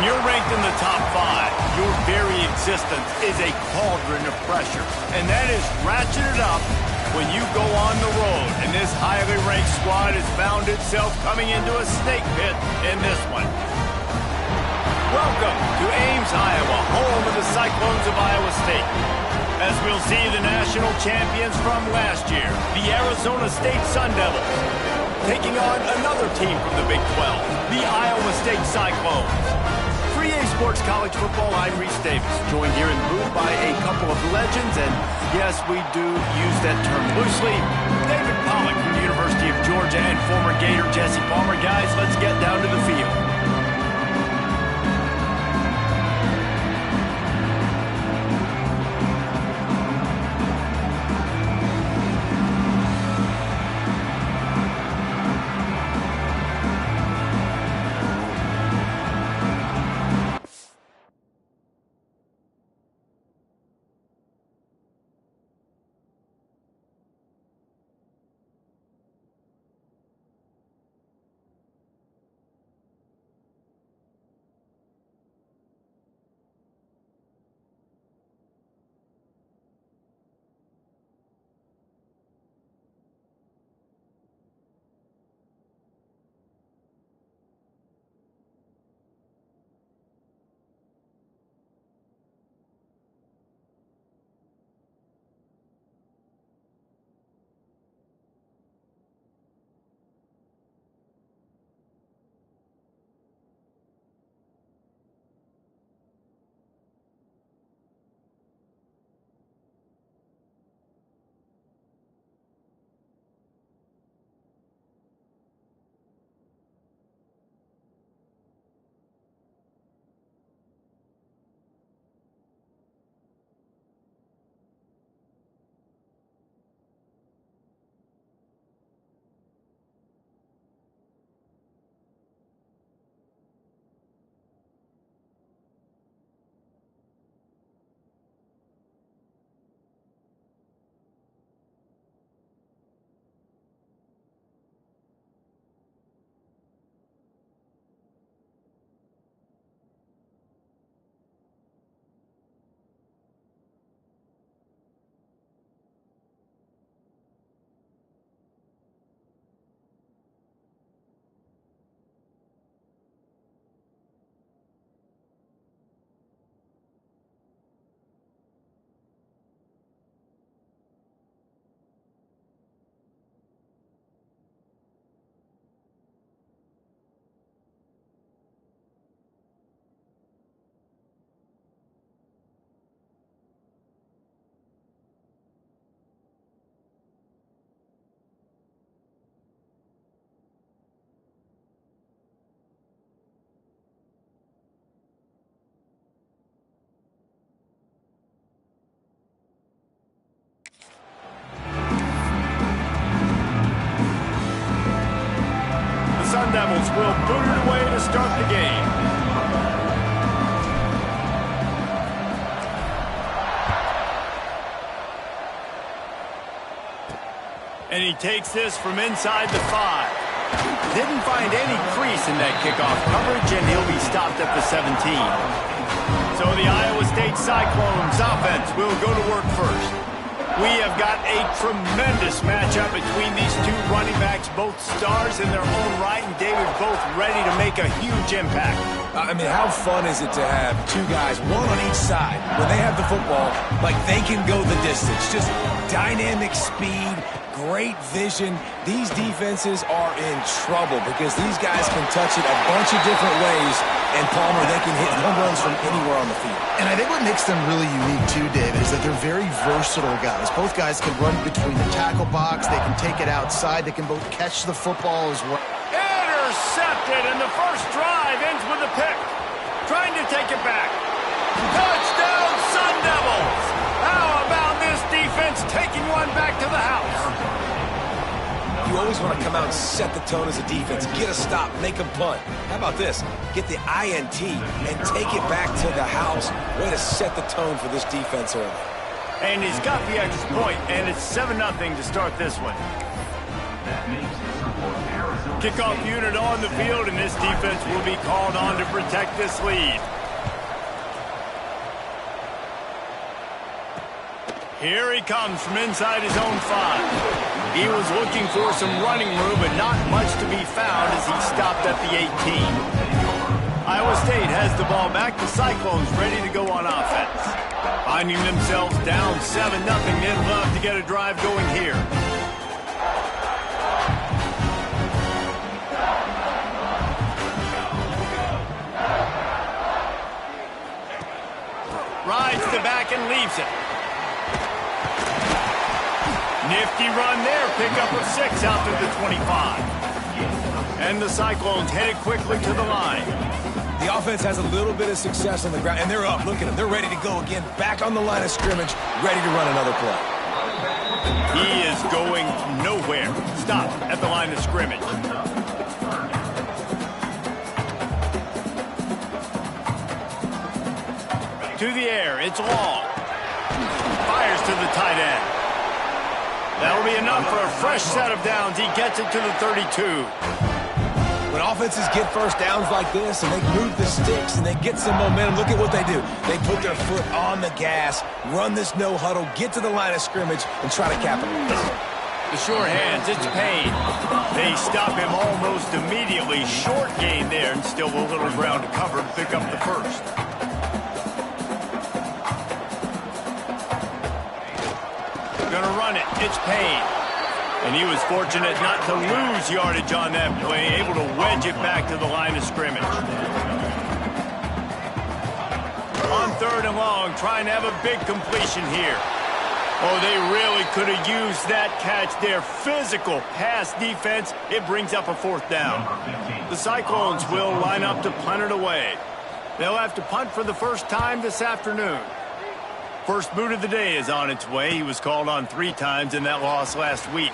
When you're ranked in the top 5, your very existence is a cauldron of pressure. And that is ratcheted up when you go on the road. And this highly ranked squad has found itself coming into a snake pit in this one. Welcome to Ames, Iowa, home of the Cyclones of Iowa State. As we'll see the national champions from last year, the Arizona State Sun Devils, taking on another team from the Big 12, the Iowa State Cyclones. For EA Sports College Football, I'm Reese Davis, joined here in the booth by a couple of legends, and yes, we do use that term loosely. David Pollack from the University of Georgia and former Gator Jesse Palmer. Guys, let's get down to the field. Sun Devils will boot it away to start the game. And he takes this from inside the 5. Didn't find any crease in that kickoff coverage, and he'll be stopped at the 17. So the Iowa State Cyclones offense will go to work first. We have got a tremendous matchup between these two running backs, both stars in their own right, and David, both ready to make a huge impact. I mean, how fun is it to have two guys, one on each side, when they have the football, like they can go the distance. Just dynamic speed, great vision. These defenses are in trouble because these guys can touch it a bunch of different ways, and Palmer, they can hit home runs from anywhere on the field. And I think what makes them really unique too, David, is that they're very versatile guys. Both guys can run between the tackle box, they can take it outside, they can both catch the football as well. Intercepted, and the first drive ends with a pick. Trying to take it back. Touchdown, Sun Devils! How about this defense taking one back to the house? You always want to come out and set the tone as a defense. Get a stop, make a punt. How about this? Get the INT and take it back to the house. Way to set the tone for this defense early. And he's got the extra point, and it's 7-0 to start this one. That makes it for Arizona. Kickoff unit on the field, and this defense will be called on to protect this lead. Here he comes from inside his own 5. He was looking for some running room, but not much to be found as he stopped at the 18. Iowa State has the ball back. The Cyclones ready to go on offense. Finding themselves down 7-0, they'd love to get a drive going here. Rides the back and leaves it. Nifty run there, pickup of 6 out to the 25. And the Cyclones headed quickly to the line. The offense has a little bit of success on the ground, and they're up. Look at them. They're ready to go again. Back on the line of scrimmage, ready to run another play. He is going nowhere. Stop at the line of scrimmage. To the air, it's long. Fires to the tight end. That'll be enough for a fresh set of downs. He gets it to the 32. When offenses get first downs like this and they move the sticks and they get some momentum, look at what they do. They put their foot on the gas, run this no huddle, get to the line of scrimmage, and try to capitalize. The sure hands, it's Payne. They stop him almost immediately. Short gain there, and still a little ground to cover to pick up the first. Gonna run it. It's Payne. And he was fortunate not to lose yardage on that play, able to wedge it back to the line of scrimmage. On 3rd and long, trying to have a big completion here. Oh, they really could have used that catch there. Physical pass defense. It brings up a 4th down. The Cyclones will line up to punt it away. They'll have to punt for the first time this afternoon. First boot of the day is on its way. He was called on 3 times in that loss last week.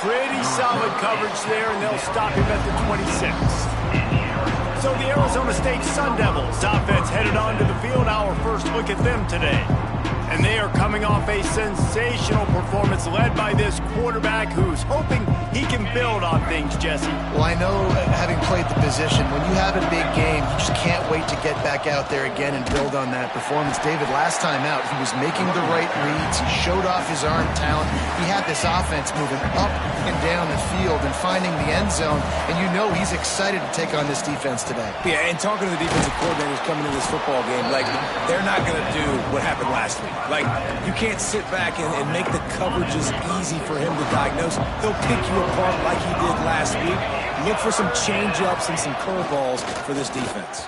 Pretty solid coverage there, and they'll stop him at the 26. So the Arizona State Sun Devils offense headed onto the field. Our first look at them today. And they are coming off a sensational performance led by this quarterback who's hoping he can build on things, Jesse. Well, I know, having played the position, when you have a big game, you just can't wait to get back out there again and build on that performance. David, last time out, he was making the right reads. He showed off his arm talent. He had this offense moving up and down the field and finding the end zone. And you know he's excited to take on this defense today. Yeah, and talking to the defensive coordinators coming into this football game, like, they're not going to do what happened last week. Like, you can't sit back and make the coverages easy for him to diagnose. They'll pick you apart like he did last week. Look for some change-ups and some curveballs for this defense.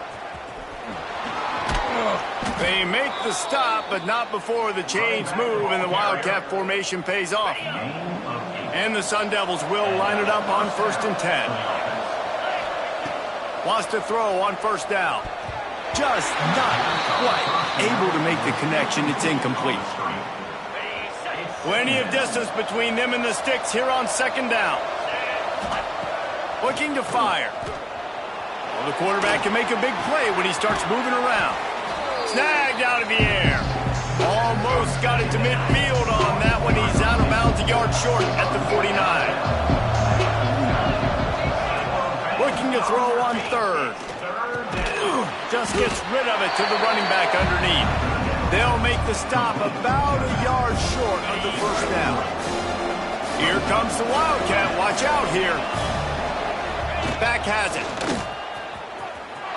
They make the stop, but not before the chains move and the Wildcat formation pays off. And the Sun Devils will line it up on 1st and 10. Wants to throw on 1st down. Just not quite able to make the connection. It's incomplete. Plenty of distance between them and the sticks here on 2nd down. Looking to fire. Well, the quarterback can make a big play when he starts moving around. Snagged out of the air. Almost got it to midfield on that one. He's out of bounds, a yard short at the 49. Looking to throw on 3rd. Just gets rid of it to the running back underneath. They'll make the stop about a yard short of the 1st down. Here comes the Wildcat. Watch out here. Back has it.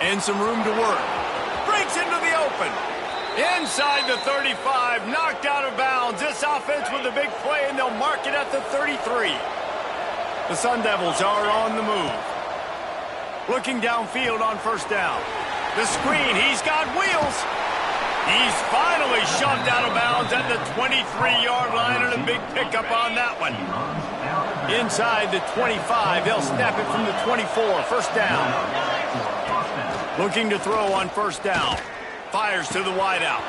And some room to work. Breaks into the open. Inside the 35. Knocked out of bounds. This offense with a big play, and they'll mark it at the 33. The Sun Devils are on the move. Looking downfield on 1st down. The screen, he's got wheels. He's finally shoved out of bounds at the 23-yard line, and a big pickup on that one. Inside the 25, they'll snap it from the 24, 1st down. Looking to throw on 1st down. Fires to the wideout.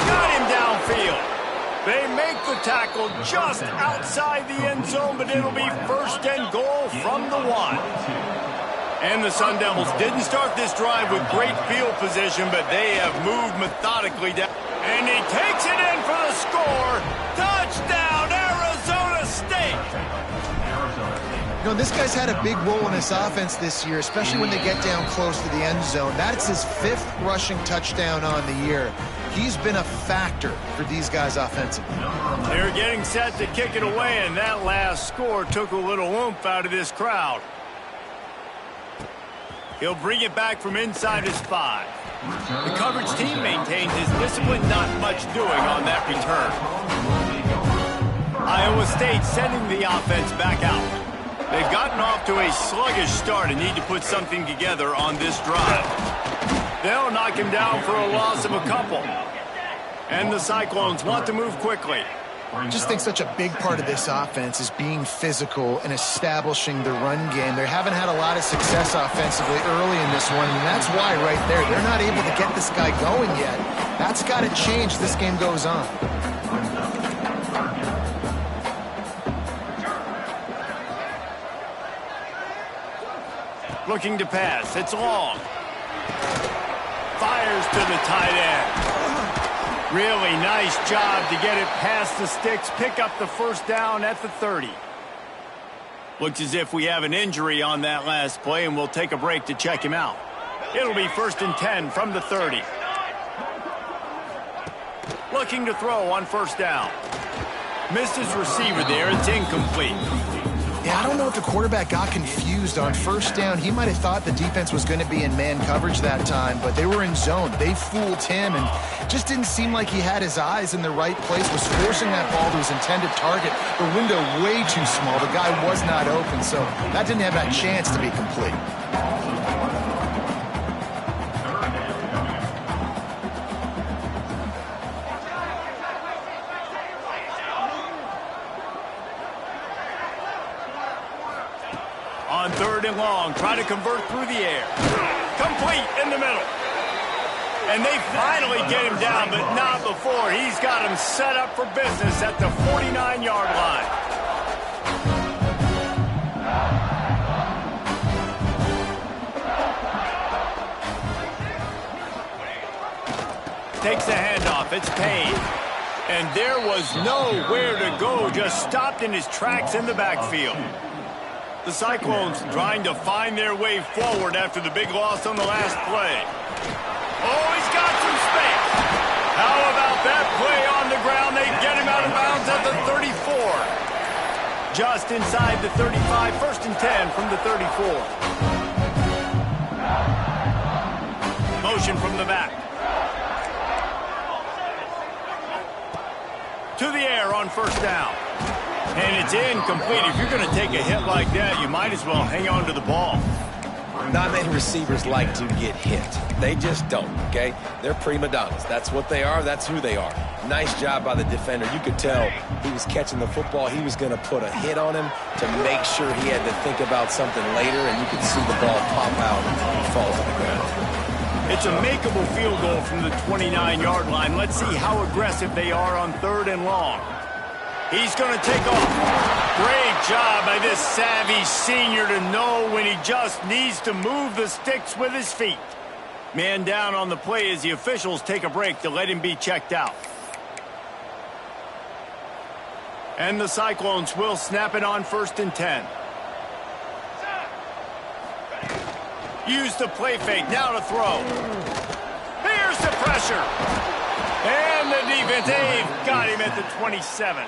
Got him downfield. They make the tackle just outside the end zone, but it'll be 1st and goal from the 1. And the Sun Devils didn't start this drive with great field position, but they have moved methodically down. And he takes it in for the score. Touchdown, Arizona State! You No, this guy's had a big role in his offense this year, especially when they get down close to the end zone. That's his 5th rushing touchdown on the year. He's been a factor for these guys offensively. They're getting set to kick it away, and that last score took a little oomph out of this crowd. He'll bring it back from inside his 5. The coverage team maintains his discipline, not much doing on that return. Iowa State sending the offense back out. They've gotten off to a sluggish start and need to put something together on this drive. They'll knock him down for a loss of a couple. And the Cyclones want to move quickly. I just think such a big part of this offense is being physical and establishing the run game. They haven't had a lot of success offensively early in this one, and that's why right there, they're not able to get this guy going yet. That's got to change as this game goes on. Looking to pass. It's long. Fires to the tight end. Really nice job to get it past the sticks, pick up the first down at the 30. Looks as if we have an injury on that last play, and we'll take a break to check him out. It'll be 1st and 10 from the 30. Looking to throw on 1st down. Missed his receiver there. It's incomplete. Yeah, I don't know if the quarterback got confused on 1st down. He might have thought the defense was going to be in man coverage that time, but they were in zone. They fooled him, and just didn't seem like he had his eyes in the right place, was forcing that ball to his intended target. The window way too small. The guy was not open, so that didn't have that chance to be complete. On 3rd and long, try to convert through the air. Complete in the middle. And they finally get him down, but not before. He's got him set up for business at the 49-yard line. Takes the handoff. It's Payne. And there was nowhere to go. Just stopped in his tracks in the backfield. The Cyclones trying to find their way forward after the big loss on the last play. Oh, he's got some space. How about that play on the ground? They get him out of bounds at the 34. Just inside the 35, 1st and 10 from the 34. Motion from the back. To the air on 1st down. And it's incomplete. If you're going to take a hit like that, you might as well hang on to the ball. Not many receivers like to get hit. They just don't, okay? They're prima donnas. That's what they are. That's who they are. Nice job by the defender. You could tell he was catching the football. He was going to put a hit on him to make sure he had to think about something later, and you could see the ball pop out and fall to the ground. It's a makeable field goal from the 29-yard line. Let's see how aggressive they are on 3rd and long. He's going to take off. Great job by this savvy senior to know when he just needs to move the sticks with his feet. Man down on the play as the officials take a break to let him be checked out. And the Cyclones will snap it on 1st and 10. Use the play fake. Now to throw. Here's the pressure. And the defense, they've got him at the 27.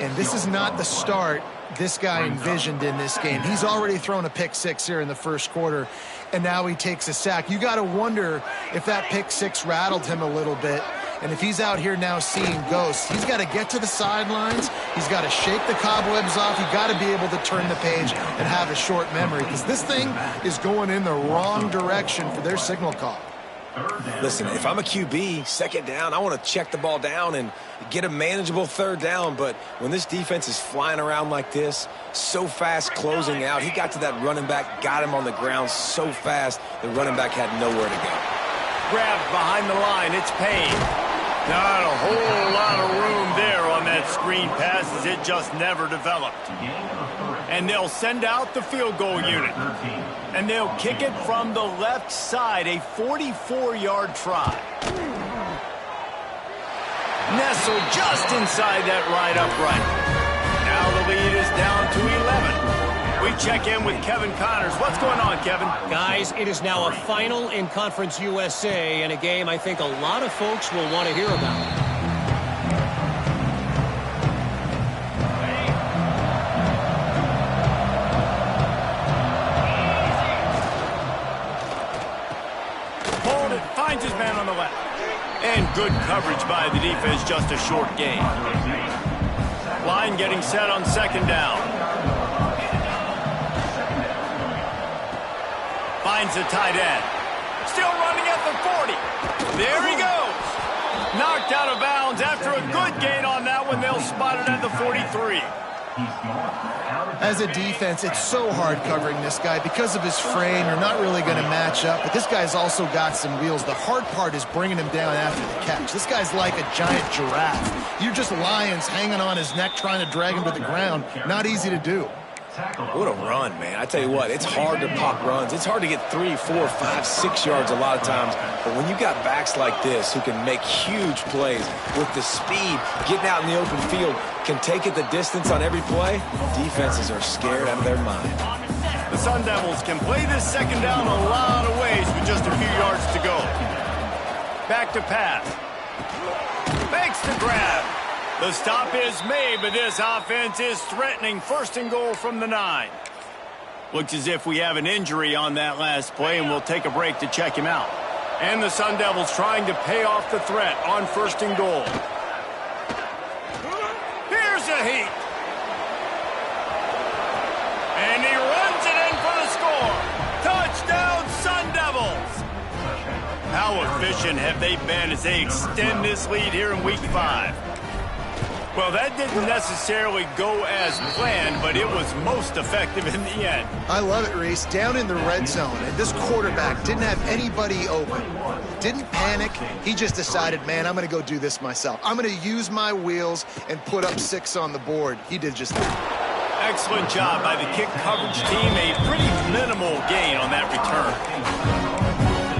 And this is not the start this guy envisioned in this game. He's already thrown a pick 6 here in the 1st quarter, and now he takes a sack. You got to wonder if that pick 6 rattled him a little bit. And if he's out here now seeing ghosts, he's got to get to the sidelines. He's got to shake the cobwebs off. You've got to be able to turn the page and have a short memory, because this thing is going in the wrong direction for their signal call. Listen, if I'm a QB, 2nd down, I want to check the ball down and get a manageable 3rd down. But when this defense is flying around like this, so fast closing out, he got to that running back, got him on the ground so fast, the running back had nowhere to go. Grabbed behind the line, it's Payne. Not a whole lot of room there on that screen pass, as it just never developed. And they'll send out the field goal unit. And they'll kick it from the left side, a 44-yard try. Nestled just inside that right upright. Now the lead is down to 11. We check in with Kevin Connors. What's going on, Kevin? Guys, it is now a final in Conference USA and a game I think a lot of folks will want to hear about. Finds his man on the left. And good coverage by the defense, just a short gain. Line getting set on second down. Finds the tight end. Still running at the 40. There he goes. Knocked out of bounds after a good gain on that one. They'll spot it at the 43. As a defense, it's so hard covering this guy. Because of his frame, you're not really going to match up. But this guy's also got some wheels. The hard part is bringing him down after the catch. This guy's like a giant giraffe. You're just lions hanging on his neck trying to drag him to the ground. Not easy to do. What a run, man. I tell you what, it's hard to pop runs. It's hard to get 3, 4, 5, 6 yards a lot of times. But when you got backs like this who can make huge plays with the speed, getting out in the open field, can take it the distance on every play, defenses are scared out of their mind. The Sun Devils can play this second down a lot of ways with just a few yards to go. Back to pass. Makes the grab. The stop is made, but this offense is threatening first and goal from the 9. Looks as if we have an injury on that last play, and we'll take a break to check him out. And the Sun Devils trying to pay off the threat on first and goal. Here's a heat. And he runs it in for the score. Touchdown, Sun Devils. How efficient have they been as they extend this lead here in Week 5? Well, that didn't necessarily go as planned, but it was most effective in the end. I love it, Reese. Down in the red zone, and this quarterback didn't have anybody open. Didn't panic. He just decided, man, I'm going to go do this myself. I'm going to use my wheels and put up 6 on the board. He did just that. Excellent job by the kick coverage team. A pretty minimal gain on that return.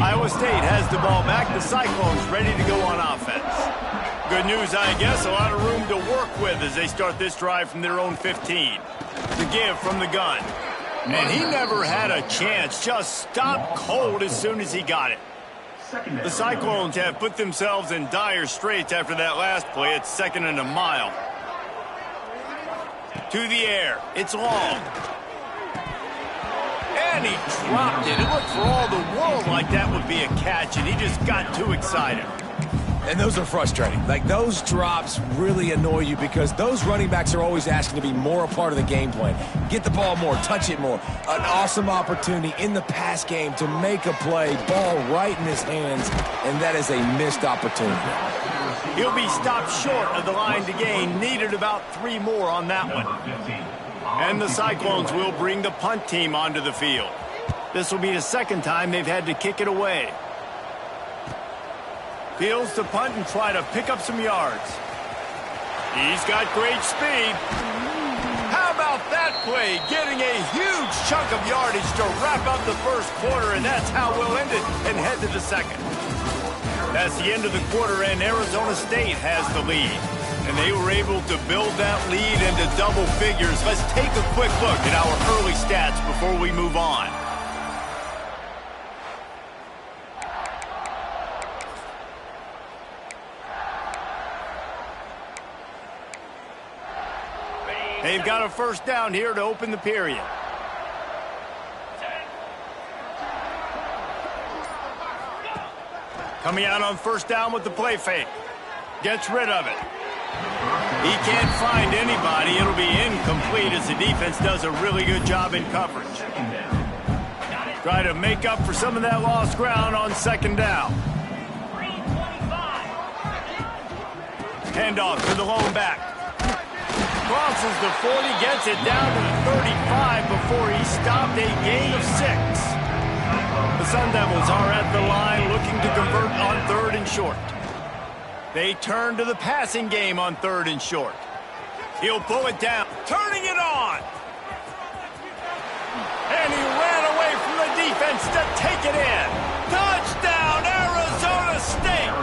Iowa State has the ball back. The Cyclones ready to go on offense. Good news, I guess. A lot of room to work with as they start this drive from their own 15. The give from the gun. And he never had a chance. Just stopped cold as soon as he got it. The Cyclones have put themselves in dire straits after that last play. It's 2nd and a mile. To the air. It's long. And he dropped it. It looked for all the world like that would be a catch, and he just got too excited. And those are frustrating. Like, those drops really annoy you because those running backs are always asking to be more a part of the game plan. Get the ball more, touch it more. An awesome opportunity in the pass game to make a play, ball right in his hands, and that is a missed opportunity. He'll be stopped short of the line to gain. Needed about 3 more on that one. And the Cyclones will bring the punt team onto the field. This will be the 2nd time they've had to kick it away. Fields to punt and try to pick up some yards. He's got great speed. How about that play? Getting a huge chunk of yardage to wrap up the first quarter, and that's how we'll end it and head to the 2nd. That's the end of the quarter, and Arizona State has the lead. And they were able to build that lead into double figures. Let's take a quick look at our early stats before we move on. They've got a first down here to open the period. Coming out on first down with the play fake. Gets rid of it. He can't find anybody. It'll be incomplete as the defense does a really good job in coverage. Try to make up for some of that lost ground on 2nd down. Handoff to the lone back. Crosses the 40, gets it down to the 35 before he stopped a gain of 6. The Sun Devils are at the line looking to convert on 3rd and short. They turn to the passing game on 3rd and short. He'll pull it down, turning it on. And he ran away from the defense to take it in. Touchdown, Arizona State!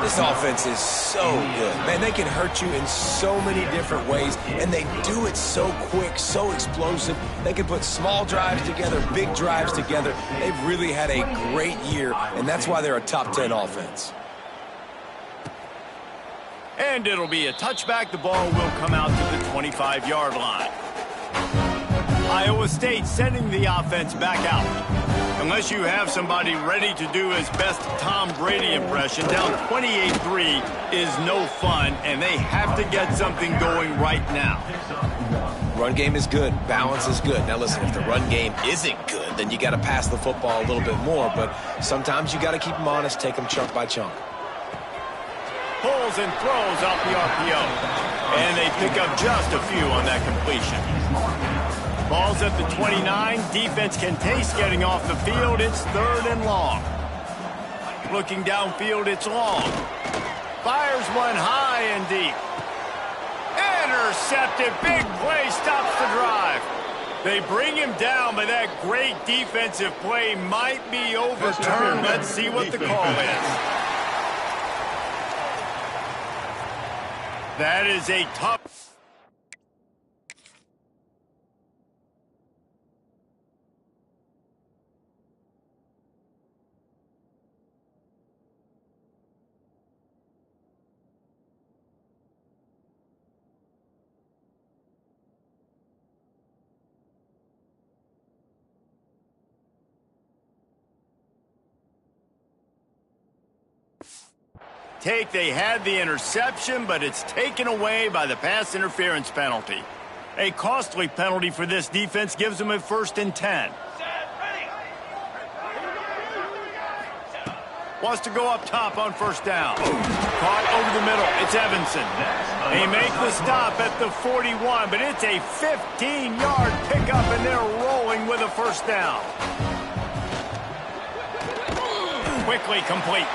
This offense is so good. Man, they can hurt you in so many different ways, and they do it so quick, so explosive. They can put small drives together, big drives together. They've really had a great year, and that's why they're a top 10 offense. And it'll be a touchback. The ball will come out to the 25-yard line. Iowa State sending the offense back out. Unless you have somebody ready to do his best Tom Brady impression, down 28-3 is no fun, and they have to get something going right now. Run game is good. Balance is good. Now, listen, if the run game isn't good, then you got to pass the football a little bit more, but sometimes you got to keep them honest, take them chunk by chunk. Pulls and throws off the RPO. And they pick up just a few on that completion. Ball's at the 29. Defense can taste getting off the field. It's 3rd and long. Looking downfield, it's long. Fires one high and deep. Intercepted. Big play stops the drive. They bring him down, but that great defensive play might be overturned. Let's see what the call is. That is a tough... They had the interception, but it's taken away by the pass interference penalty. A costly penalty for this defense gives them a 1st and 10. Wants to go up top on 1st down. Caught over the middle. It's Evanson. They make the stop at the 41, but it's a 15-yard pickup, and they're rolling with a 1st down. Quickly complete.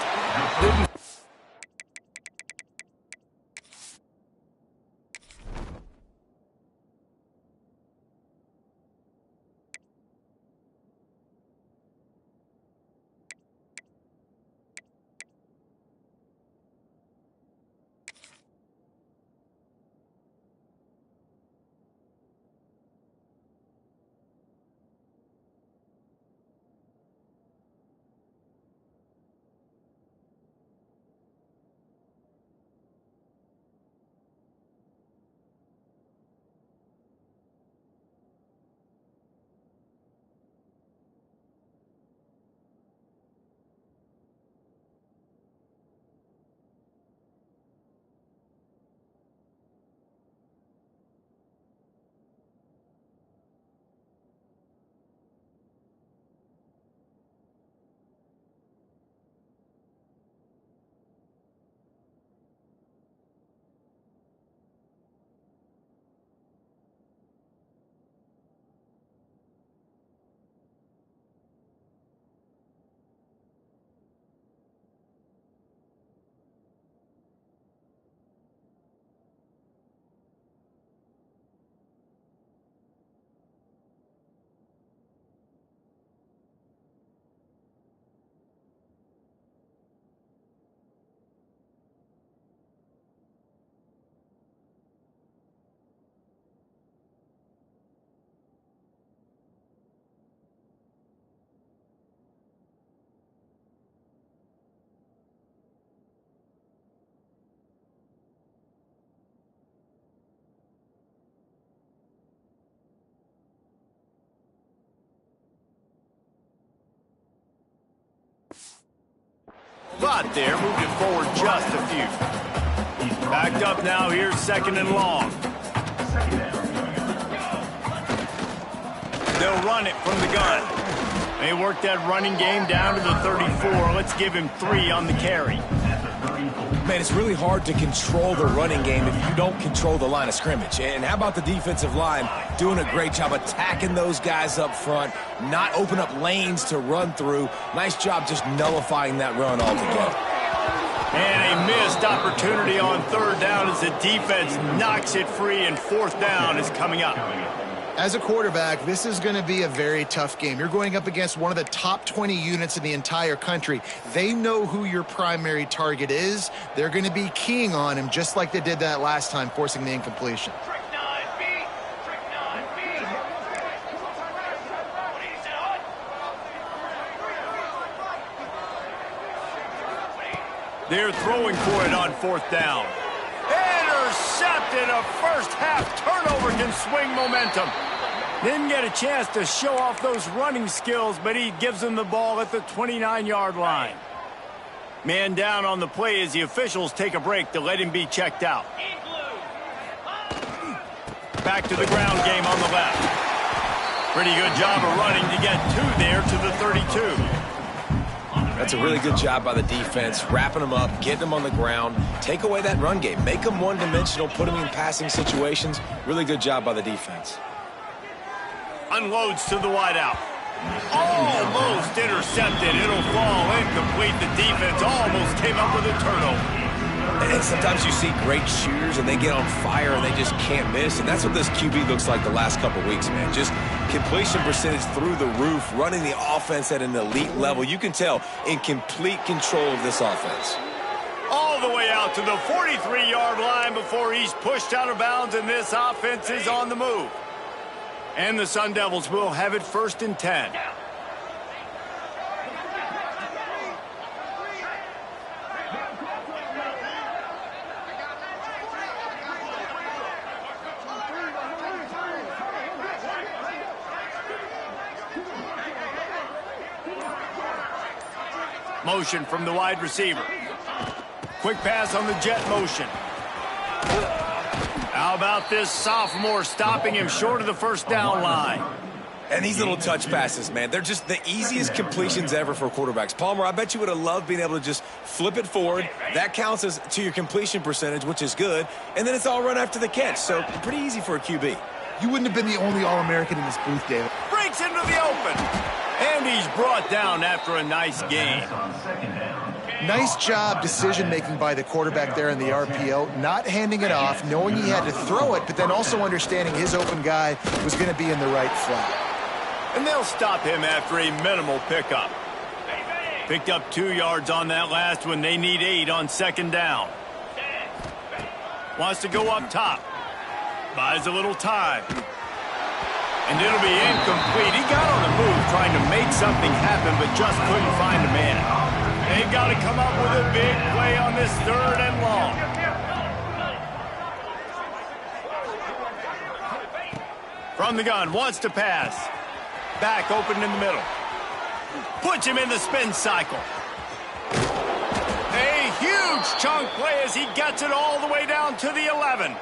But there, moved it forward just a few. Backed up now, here's 2nd and long. They'll run it from the gun. They work that running game down to the 34. Let's give him 3 on the carry. Man, it's really hard to control the running game if you don't control the line of scrimmage. And how about the defensive line doing a great job attacking those guys up front, not open up lanes to run through. Nice job just nullifying that run altogether. And a missed opportunity on 3rd down as the defense knocks it free, and 4th down is coming up. As a quarterback, this is going to be a very tough game. You're going up against one of the top 20 units in the entire country. They know who your primary target is. They're going to be keying on him just like they did that last time, forcing the incompletion. They're throwing for it on 4th down. Intercepted. A first-half turnover can swing momentum. Didn't get a chance to show off those running skills, but he gives them the ball at the 29-yard line. Man down on the play as the officials take a break to let him be checked out. Back to the ground game on the left. Pretty good job of running to get 2 there to the 32. That's a really good job by the defense, wrapping them up, getting them on the ground, take away that run game, make them one-dimensional, put them in passing situations. Really good job by the defense. Unloads to the wideout. Almost intercepted. It'll fall incomplete. The defense almost came up with a turnover. And sometimes you see great shooters and they get on fire and they just can't miss. And that's what this QB looks like the last couple weeks, man. Just completion percentage through the roof, running the offense at an elite level. You can tell in complete control of this offense. All the way out to the 43-yard line before he's pushed out of bounds, and this offense is on the move. And the Sun Devils will have it 1st and 10. Motion from the wide receiver. Quick pass on the jet motion. How about this sophomore stopping him short of the 1st down line? And these little touch passes, man, they're just the easiest completions ever for quarterbacks. Palmer, I bet you would have loved being able to just flip it forward. That counts as to your completion percentage, which is good. And then it's all run after the catch, so pretty easy for a QB. You wouldn't have been the only All-American in this booth, David. Breaks into the open. And he's brought down after a nice game. Nice job decision-making by the quarterback there in the RPO, not handing it off, knowing he had to throw it, but then also understanding his open guy was going to be in the right flat. And they'll stop him after a minimal pickup. Picked up 2 yards on that last one. They need 8 on 2nd down. Wants to go up top. Buys a little time. And it'll be incomplete. He got on the move trying to make something happen, but just couldn't find a man. They've got to come up with a big play on this 3rd and long. From the gun, wants to pass. Back open in the middle. Puts him in the spin cycle. A huge chunk play as he gets it all the way down to the 11.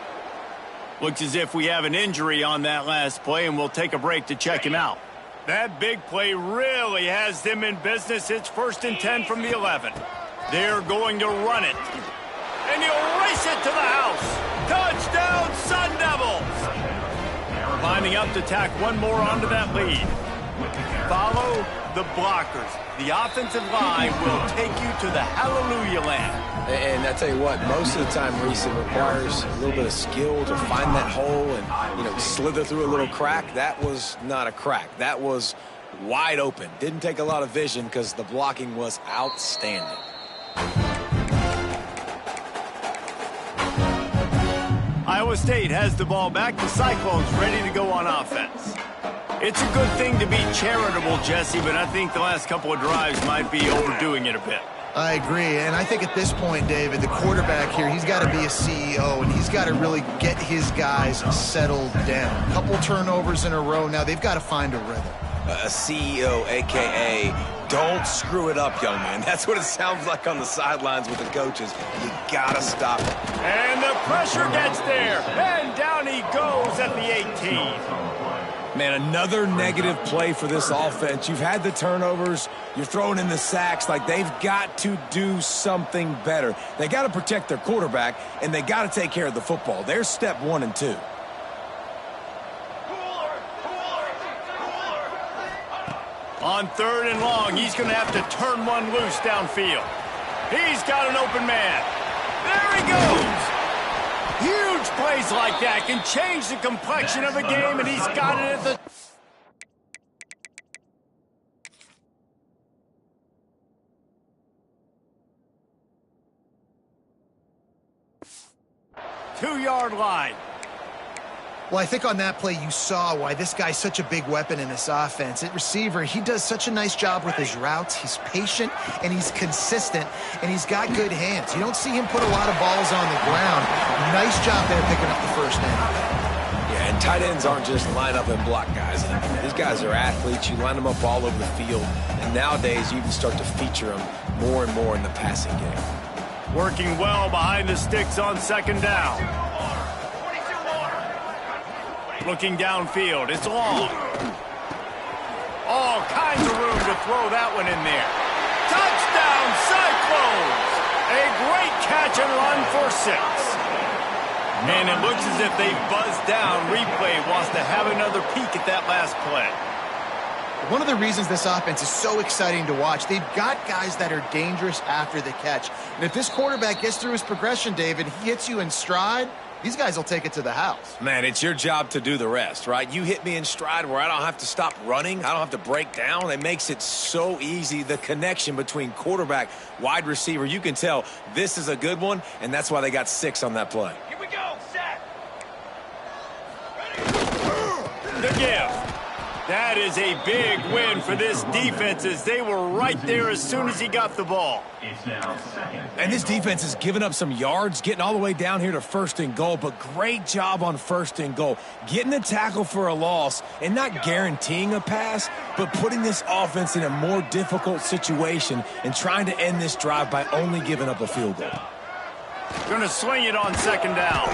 Looks as if we have an injury on that last play, and we'll take a break to check him out. That big play really has them in business. It's 1st and 10 from the 11. They're going to run it. And he'll race it to the house. Touchdown, Sun Devils! Lining up to tack one more onto that lead. Follow the blockers. The offensive line will take you to the hallelujah land. And I tell you what, most of the time, Reese, it requires a little bit of skill to find that hole and, slither through a little crack. That was not a crack. That was wide open. Didn't take a lot of vision because the blocking was outstanding. Iowa State has the ball back. The Cyclones ready to go on offense. It's a good thing to be charitable, Jesse, but I think the last couple of drives might be overdoing it a bit. I agree, and I think at this point, David, the quarterback here, he's got to be a CEO, and he's got to really get his guys settled down. A couple turnovers in a row. Now they've got to find a rhythm. A CEO, a.k.a. don't screw it up, young man. That's what it sounds like on the sidelines with the coaches. You got to stop it. And the pressure gets there, and down he goes at the 18. Man, another negative play for this offense. You've had the turnovers. You're throwing in the sacks. Like, they've got to do something better. They got to protect their quarterback, and they got to take care of the football. There's step 1 and 2. On 3rd and long, he's going to have to turn one loose downfield. He's got an open man. There he goes. Huge plays like that can change the complexion of a game, and he's got it at the... two-yard line. Well, I think on that play you saw why this guy's such a big weapon in this offense. At receiver, he does such a nice job with his routes. He's patient, and he's consistent, and he's got good hands. You don't see him put a lot of balls on the ground. Nice job there picking up the first down. Yeah, and tight ends aren't just line up and block guys. These guys are athletes. You line them up all over the field, and nowadays you can start to feature them more and more in the passing game. Working well behind the sticks on second down. Looking downfield, it's long. All kinds of room to throw that one in there. Touchdown, Cyclones! A great catch and run for 6. And it looks as if they buzzed down. Replay wants to have another peek at that last play. One of the reasons this offense is so exciting to watch, they've got guys that are dangerous after the catch. And if this quarterback gets through his progression, David, he hits you in stride, these guys will take it to the house. Man, it's your job to do the rest, right? You hit me in stride where I don't have to stop running. I don't have to break down. It makes it so easy. The connection between quarterback, wide receiver, you can tell this is a good one, and that's why they got 6 on that play. Here we go, set. The give. That is a big win for this defense as they were right there as soon as he got the ball. And this defense has given up some yards, getting all the way down here to 1st and goal, but great job on 1st and goal. Getting the tackle for a loss and not guaranteeing a pass, but putting this offense in a more difficult situation and trying to end this drive by only giving up a field goal. Going to swing it on second down.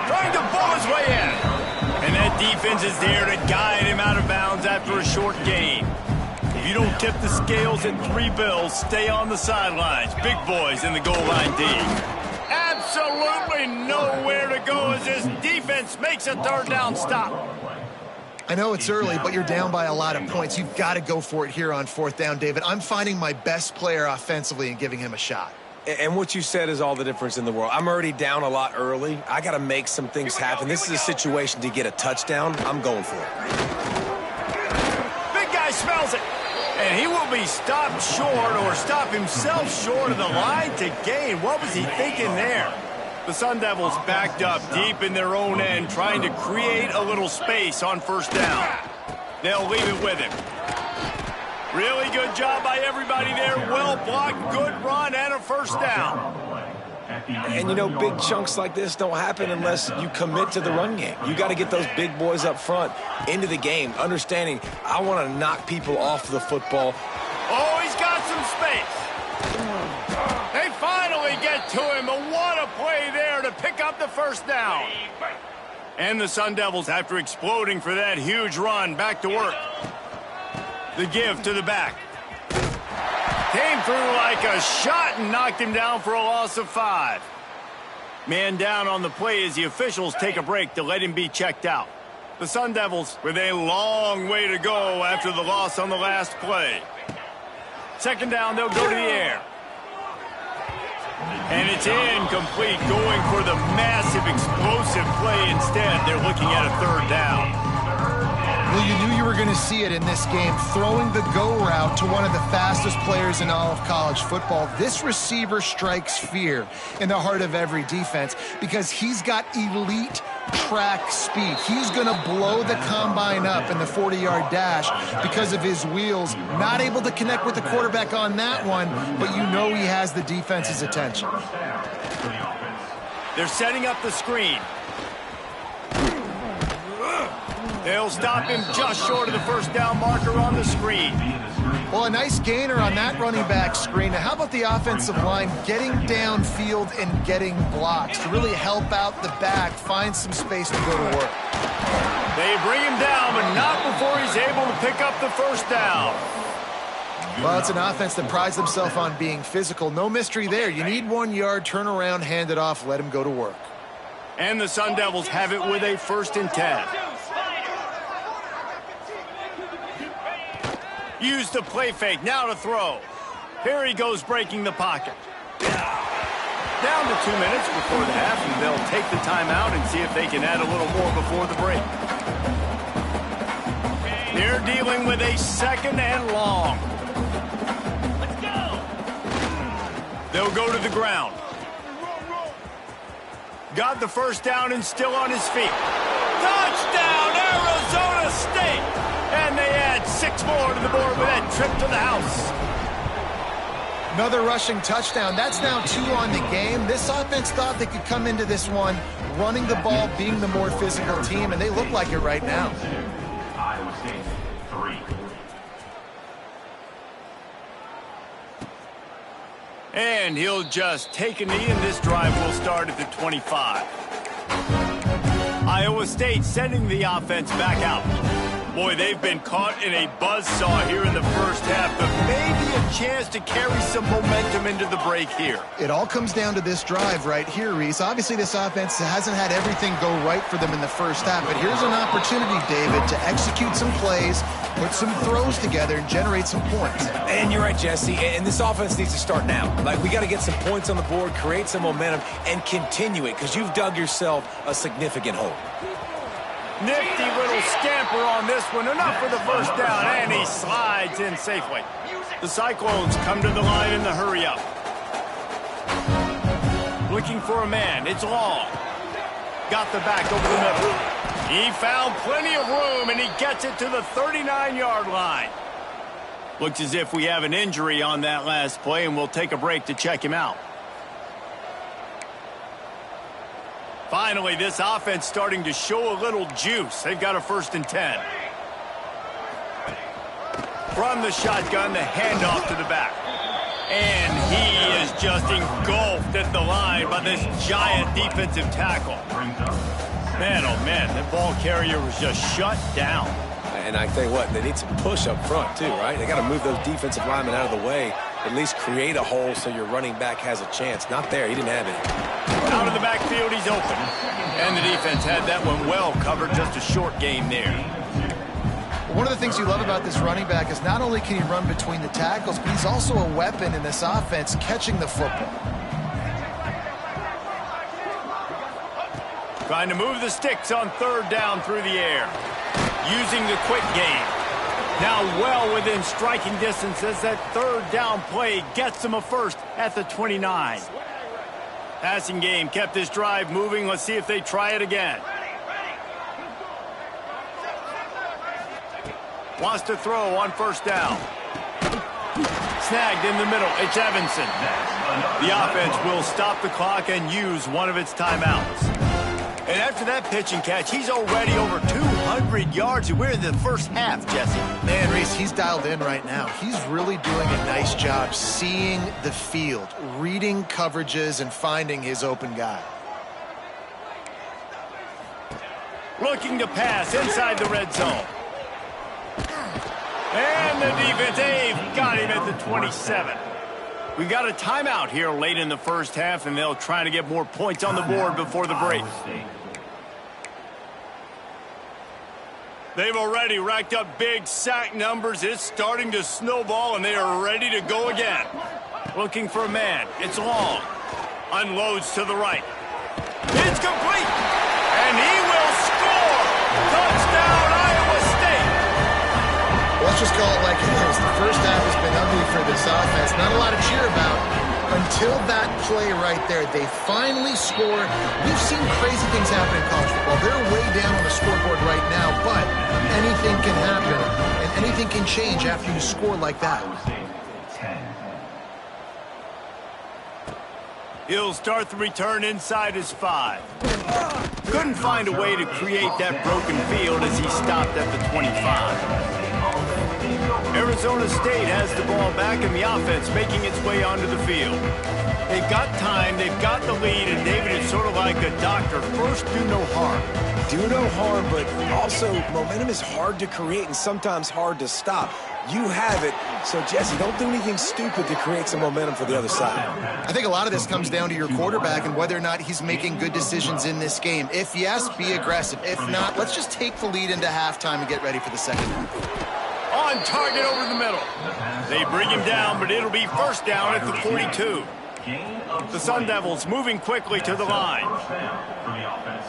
Trying to ball his way in. And that defense is there to guide him out of bounds after a short gain. If you don't tip the scales at 3 bills, stay on the sidelines. Big boys in the goal line D. Absolutely nowhere to go as this defense makes a 3rd down stop. I know it's early, but you're down by a lot of points. You've got to go for it here on 4th down, David. I'm finding my best player offensively and giving him a shot. And what you said is all the difference in the world. I'm already down a lot early. I got to make some things happen. This is a situation to get a touchdown. I'm going for it. Big guy smells it. And he will be stopped short or stop himself short of the line to gain. What was he thinking there? The Sun Devils backed up deep in their own end, trying to create a little space on 1st down. They'll leave it with him. Really good job by everybody there. Well blocked, good run, and a 1st down. And, you know, big chunks like this don't happen unless you commit to the run game. You got to get those big boys up front into the game, understanding I want to knock people off the football. Oh, he's got some space. They finally get to him. But what a play there to pick up the 1st down. And the Sun Devils, after exploding for that huge run, back to work. The give to the back. Came through like a shot and knocked him down for a loss of 5. Man down on the play as the officials take a break to let him be checked out. The Sun Devils with a long way to go after the loss on the last play. 2nd down, they'll go to the air. And it's incomplete, going for the massive explosive play instead. They're looking at a 3rd down. Well, you knew you were going to see it in this game, throwing the go route to one of the fastest players in all of college football. This receiver strikes fear in the heart of every defense because he's got elite track speed. He's going to blow the combine up in the 40-yard dash because of his wheels. Not able to connect with the quarterback on that one, but you know he has the defense's attention. They're setting up the screen. They'll stop him just short of the 1st down marker on the screen. Well, a nice gainer on that running back screen. Now, how about the offensive line getting downfield and getting blocks to really help out the back, find some space to go to work? They bring him down, but not before he's able to pick up the 1st down. Well, it's an offense that prides themselves on being physical. No mystery there. You need 1 yard, turn around, hand it off, let him go to work. And the Sun Devils have it with a 1st and 10. Use the play fake, now to throw. Here he goes breaking the pocket. Down to 2 minutes before the half, and they'll take the timeout and see if they can add a little more before the break. They're dealing with a second and long. Let's go. They'll go to the ground. Got the first down and still on his feet. Touchdown, Arizona State! And they add 6 more to the board with that trip to the house. Another rushing touchdown. That's now 2 on the game. This offense thought they could come into this one running the ball, being the more physical team, and they look like it right now. Iowa State, 3. And he'll just take a knee, and this drive will start at the 25. Iowa State sending the offense back out. Boy, they've been caught in a buzzsaw here in the first half, but maybe a chance to carry some momentum into the break here. It all comes down to this drive right here, Reese. Obviously, this offense hasn't had everything go right for them in the first half, but here's an opportunity, David, to execute some plays, put some throws together, and generate some points. And you're right, Jesse, and this offense needs to start now. Like, we got to get some points on the board, create some momentum, and continue it, because you've dug yourself a significant hole. Nifty little scamper on this one. Enough for the first down, and he slides in safely. The Cyclones come to the line in the hurry-up. Looking for a man. It's Long. Got the back over the middle. He found plenty of room, and he gets it to the 39-yard line. Looks as if we have an injury on that last play, and we'll take a break to check him out. Finally, this offense starting to show a little juice. They've got a 1st and 10. From the shotgun, the handoff to the back. And he is just engulfed at the line by this giant defensive tackle. Man, oh man, that ball carrier was just shut down. And I tell you what, they need some push up front too, right? They got to move those defensive linemen out of the way, at least create a hole so your running back has a chance. Not there, he didn't have it. Out of the backfield, he's open. And the defense had that one well covered, just a short game there. One of the things you love about this running back is not only can he run between the tackles, but he's also a weapon in this offense catching the football. Trying to move the sticks on 3rd down through the air. Using the quick game. Now well within striking distance as that 3rd down play gets them a first at the 29. Passing game kept this drive moving. Let's see if they try it again. Wants to throw on 1st down. Snagged in the middle. It's Evanson. The offense will stop the clock and use one of its timeouts. And after that pitch and catch, he's already over 200 yards. We're in the first half, Jesse. Man, Reese, he's dialed in right now. He's really doing a nice job seeing the field, reading coverages, and finding his open guy. Looking to pass inside the red zone. And the defense, they've got him at the 27. We've got a timeout here late in the first half, and they'll try to get more points on the board before the break. They've already racked up big sack numbers. It's starting to snowball, and they are ready to go again. Looking for a man. It's Long. Unloads to the right. It's complete. And he will score. Touchdown, Iowa State. Let's just call it like it is. The first half has been ugly for this offense. Not a lot to cheer about until that play right there. They finally score. We've seen crazy things happen in college football. They're way down on the scoreboard right now, but anything can happen, and anything can change after you score like that. He'll start the return inside his 5. Couldn't find a way to create that broken field as he stopped at the 25. Arizona State has the ball back and the offense making its way onto the field. They've got time, they've got the lead, and David, it's sort of like a doctor. First, do no harm. Do no harm, but also momentum is hard to create and sometimes hard to stop. You have it, so Jesse, don't do anything stupid to create some momentum for the other side. I think a lot of this comes down to your quarterback and whether or not he's making good decisions in this game. If yes, be aggressive. If not, let's just take the lead into halftime and get ready for the second half. On target over the middle. They bring him down, but it'll be first down at the 42. Gain of The Sun Devils moving quickly to the line. First down for the offense.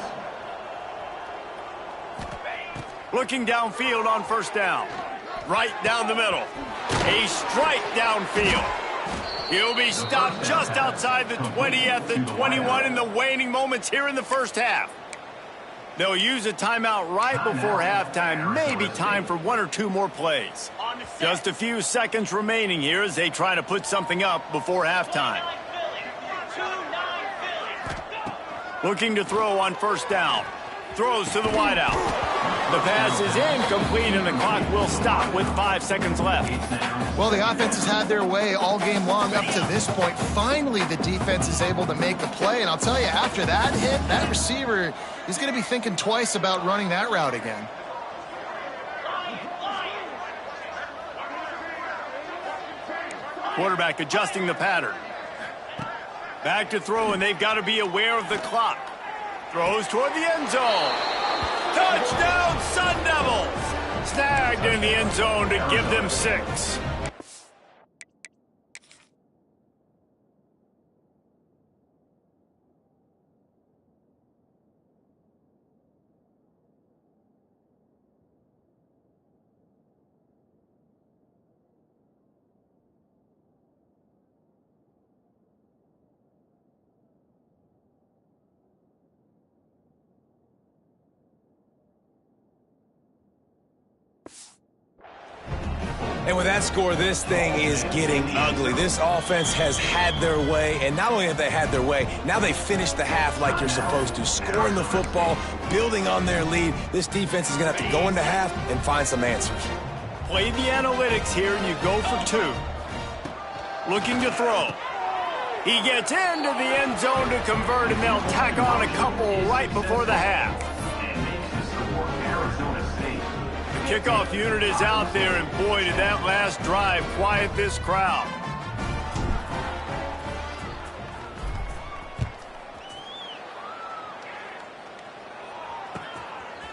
Looking downfield on first down. Right down the middle. A strike downfield. He'll be stopped just outside the 20 at the 21 in the waning moments here in the first half. They'll use a timeout right before halftime. Maybe time for one or two more plays. Just a few seconds remaining here as they try to put something up before halftime. Looking to throw on first down. Throws to the wideout. The pass is incomplete, and the clock will stop with 5 seconds left. Well, the offense has had their way all game long up to this point. Finally, the defense is able to make the play, and I'll tell you, after that hit, that receiver is going to be thinking twice about running that route again. Quarterback adjusting the pattern. Back to throw, and they've got to be aware of the clock. Throws toward the end zone. Touchdown, Sun Devils! Snagged in the end zone to give them 6. And with that score, this thing is getting ugly. This offense has had their way, and not only have they had their way, now they finished the half like you're supposed to, scoring the football, building on their lead. This defense is going to have to go into half and find some answers. Play the analytics here, and you go for 2. Looking to throw. He gets into the end zone to convert, and they'll tack on a couple right before the half. And makes the score Arizona State. Kickoff unit is out there, and boy, did that last drive quiet this crowd.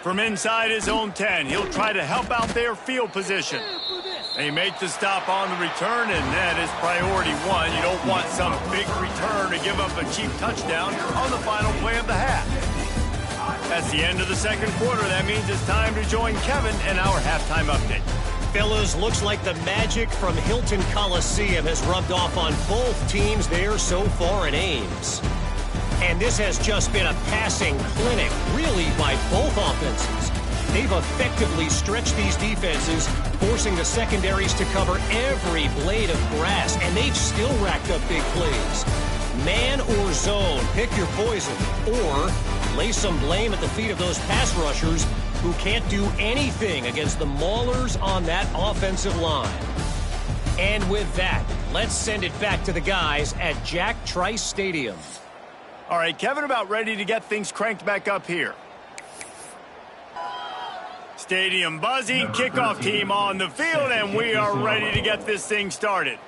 From inside his own 10, he'll try to help out their field position. They make the stop on the return, and that is priority 1. You don't want some big return to give up a cheap touchdown on the final play of the half. That's the end of the second quarter. That means it's time to join Kevin in our halftime update. Fellas, looks like the magic from Hilton Coliseum has rubbed off on both teams there so far in Ames. And this has just been a passing clinic, really, by both offenses. They've effectively stretched these defenses, forcing the secondaries to cover every blade of grass, and they've still racked up big plays. Man or zone, pick your poison, or lay some blame at the feet of those pass rushers who can't do anything against the maulers on that offensive line. And with that, let's send it back to the guys at Jack Trice Stadium. All right, Kevin, about ready to get things cranked back up here. Stadium buzzing, kickoff team on the field, and we are ready to get this thing started.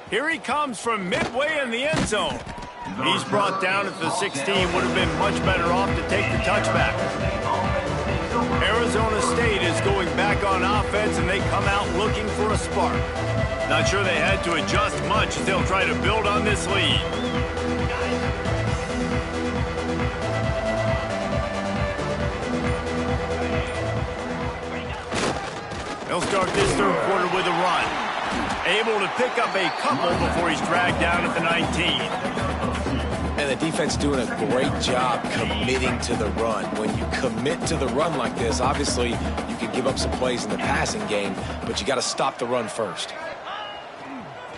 Here he comes from midway in the end zone. He's brought down at the 16, would have been much better off to take the touchback. Arizona State is going back on offense, and they come out looking for a spark. Not sure they had to adjust much as they'll try to build on this lead. They'll start this third quarter with a run. Able to pick up a couple before he's dragged down at the 19. And the defense doing a great job committing to the run. When you commit to the run like this, obviously you can give up some plays in the passing game, but you got to stop the run first.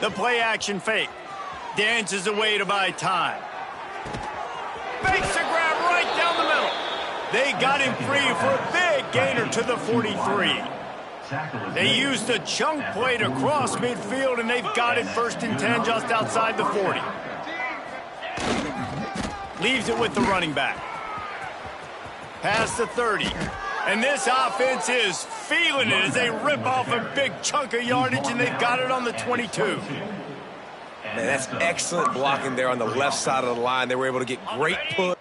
The play action fake. Dances away to buy time. Fakes a grab right down the middle. They got him free for a big gainer to the 43. They used a chunk play to cross midfield, and they've got it 1st and 10 just outside the 40. Leaves it with the running back. Past the 30. And this offense is feeling it as they rip off a big chunk of yardage, and they've got it on the 22. Man, that's excellent blocking there on the left side of the line. They were able to get great push.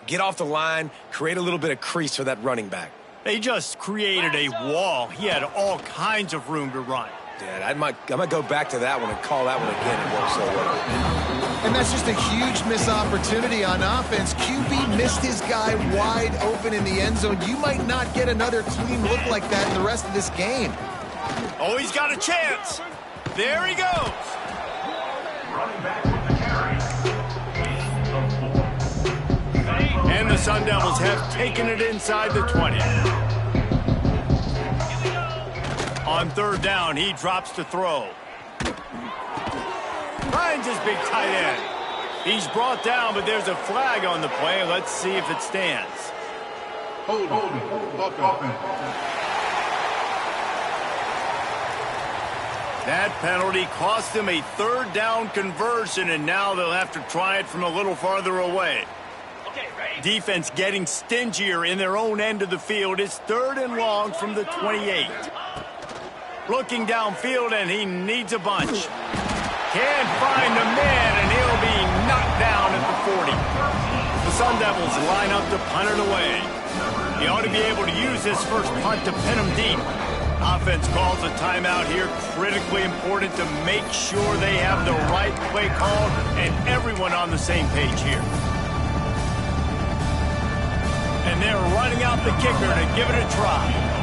get off the line, create a little bit of crease for that running back. They just created a wall. He had all kinds of room to run. Yeah, I might go back to that one and call that one again. It worked so well. And that's just a huge missed opportunity on offense. QB missed his guy wide open in the end zone. You might not get another clean look like that in the rest of this game. Oh, he's got a chance. There he goes. Running back with the carry. And the Sun Devils have taken it inside the 20. On third down, he drops to throw. Finds his big tight end. He's brought down, but there's a flag on the play. Let's see if it stands. Holding. That penalty cost them a third down conversion, and now they'll have to try it from a little farther away. Defense getting stingier in their own end of the field. It's third and long from the 28. Looking downfield, and he needs a bunch. Can't find the man, and he'll be knocked down at the 40. The Sun Devils line up to punt it away. He ought to be able to use his first punt to pin him deep. Offense calls a timeout here. Critically important to make sure they have the right play called and everyone on the same page here. And they're running out the kicker to give it a try.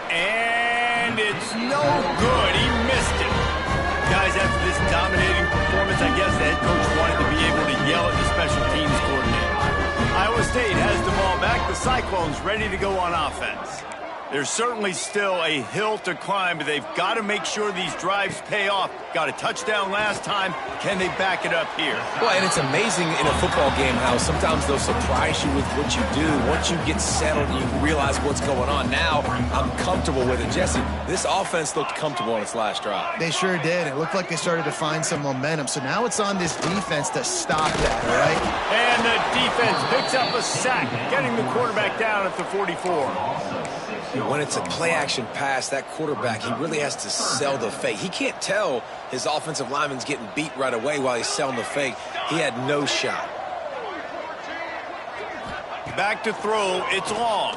And it's no good. He missed it. Guys, after this dominating performance, I guess the head coach wanted to be able to yell at the special teams coordinator. Iowa State has the ball back. The Cyclones ready to go on offense. There's certainly still a hill to climb, but they've got to make sure these drives pay off. Got a touchdown last time. Can they back it up here? Well, and it's amazing in a football game how sometimes they'll surprise you with what you do. Once you get settled and you realize what's going on, now I'm comfortable with it. Jesse, this offense looked comfortable on its last drive. They sure did. It looked like they started to find some momentum. So now it's on this defense to stop that, all right? And the defense picks up a sack, getting the quarterback down at the 44. When it's a play-action pass, that quarterback, he really has to sell the fake. He can't tell his offensive lineman's getting beat right away while he's selling the fake. He had no shot. Back to throw. It's long.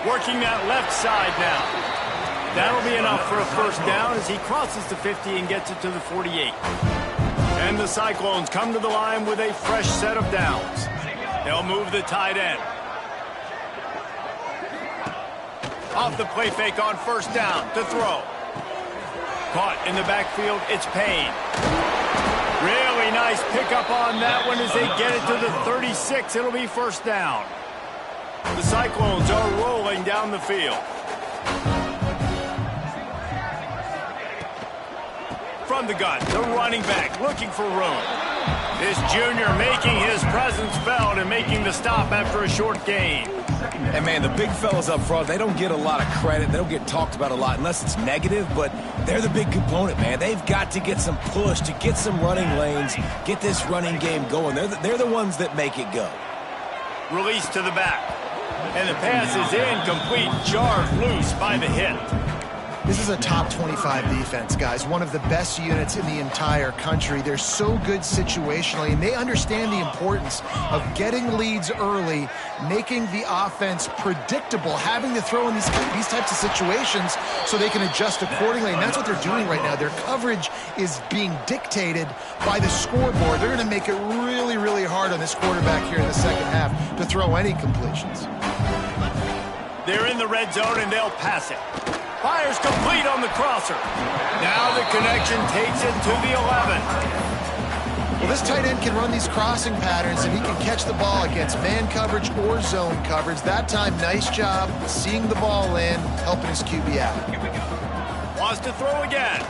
Working that left side now. That'll be enough for a first down as he crosses the 50 and gets it to the 48. And the Cyclones come to the line with a fresh set of downs. They'll move the tight end. Off the play fake on first down to throw. Caught in the backfield, it's Payne. Really nice pickup on that one as they get it to the 36. It'll be first down. The Cyclones are rolling down the field. From the gun, the running back looking for room. This junior making his presence felt and making the stop after a short gain. And, man, the big fellas up front, they don't get a lot of credit. They don't get talked about a lot unless it's negative, but they're the big component, man. They've got to get some push, to get some running lanes, get this running game going. They're the ones that make it go. Release to the back. And the pass is incomplete, jarred loose by the hit. This is a top 25 defense, guys. One of the best units in the entire country. They're so good situationally, and they understand the importance of getting leads early, making the offense predictable, having to throw in these types of situations so they can adjust accordingly. And that's what they're doing right now. Their coverage is being dictated by the scoreboard. They're going to make it really, really hard on this quarterback here in the second half to throw any completions. They're in the red zone, and they'll pass it. Fires complete on the crosser. Now the connection takes it to the 11. Well, this tight end can run these crossing patterns, and he can catch the ball against man coverage or zone coverage. That time, nice job seeing the ball in, helping his QB out. Wants to throw again.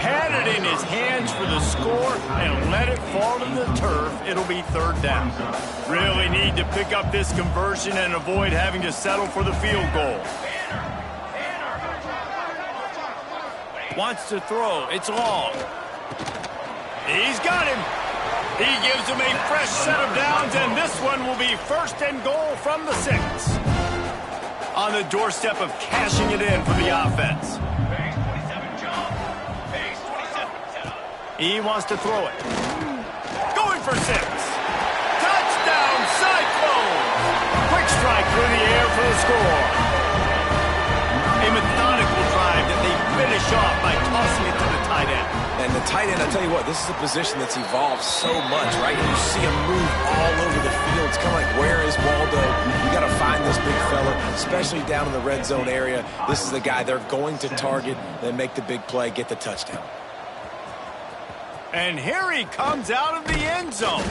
Had it in his hands for the score and let it fall to the turf. It'll be third down. Really need to pick up this conversion and avoid having to settle for the field goal. Wants to throw. It's long. He's got him. He gives him a fresh set of downs, and this one will be first and goal from the 6. On the doorstep of cashing it in for the offense. He wants to throw it. Going for 6. Touchdown, Cyclones! Quick strike through the air for the score. A methodical drive that they finish off by tossing it to the tight end. And the tight end, I'll tell you what, this is a position that's evolved so much, right? You see him move all over the field. It's kind of like, where is Waldo? You got to find this big fella, especially down in the red zone area. This is the guy they're going to target, then make the big play, get the touchdown. And here he comes out of the end zone.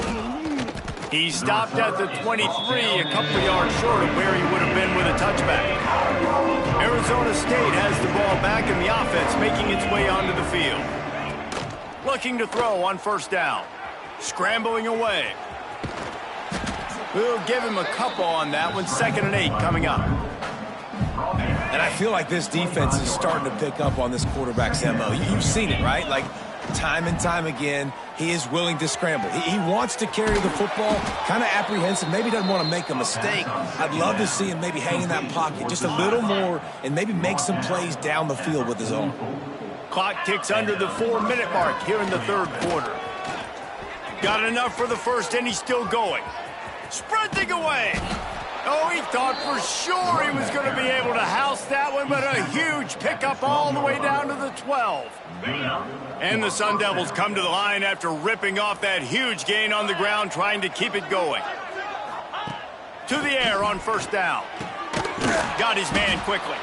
He stopped at the 23, a couple yards short of where he would have been with a touchback. Arizona State has the ball back in the offense, making its way onto the field. Looking to throw on first down. Scrambling away. We'll give him a couple on that one. 2nd and 8 coming up. And I feel like this defense is starting to pick up on this quarterback's MO. You've seen it, right? Like, time and time again, he is willing to scramble. He wants to carry the football, kind of apprehensive, maybe doesn't want to make a mistake. I'd love to see him maybe hang in that pocket just a little more and maybe make some plays down the field with his own. Clock ticks under the 4-minute mark here in the 3rd quarter. Got enough for the first, and he's still going. Sprinting away. Oh, he thought for sure he was going to be able to house that one, but a huge pickup all the way down to the 12. And the Sun Devils come to the line after ripping off that huge gain on the ground, trying to keep it going. To the air on first down. Got his man quickly.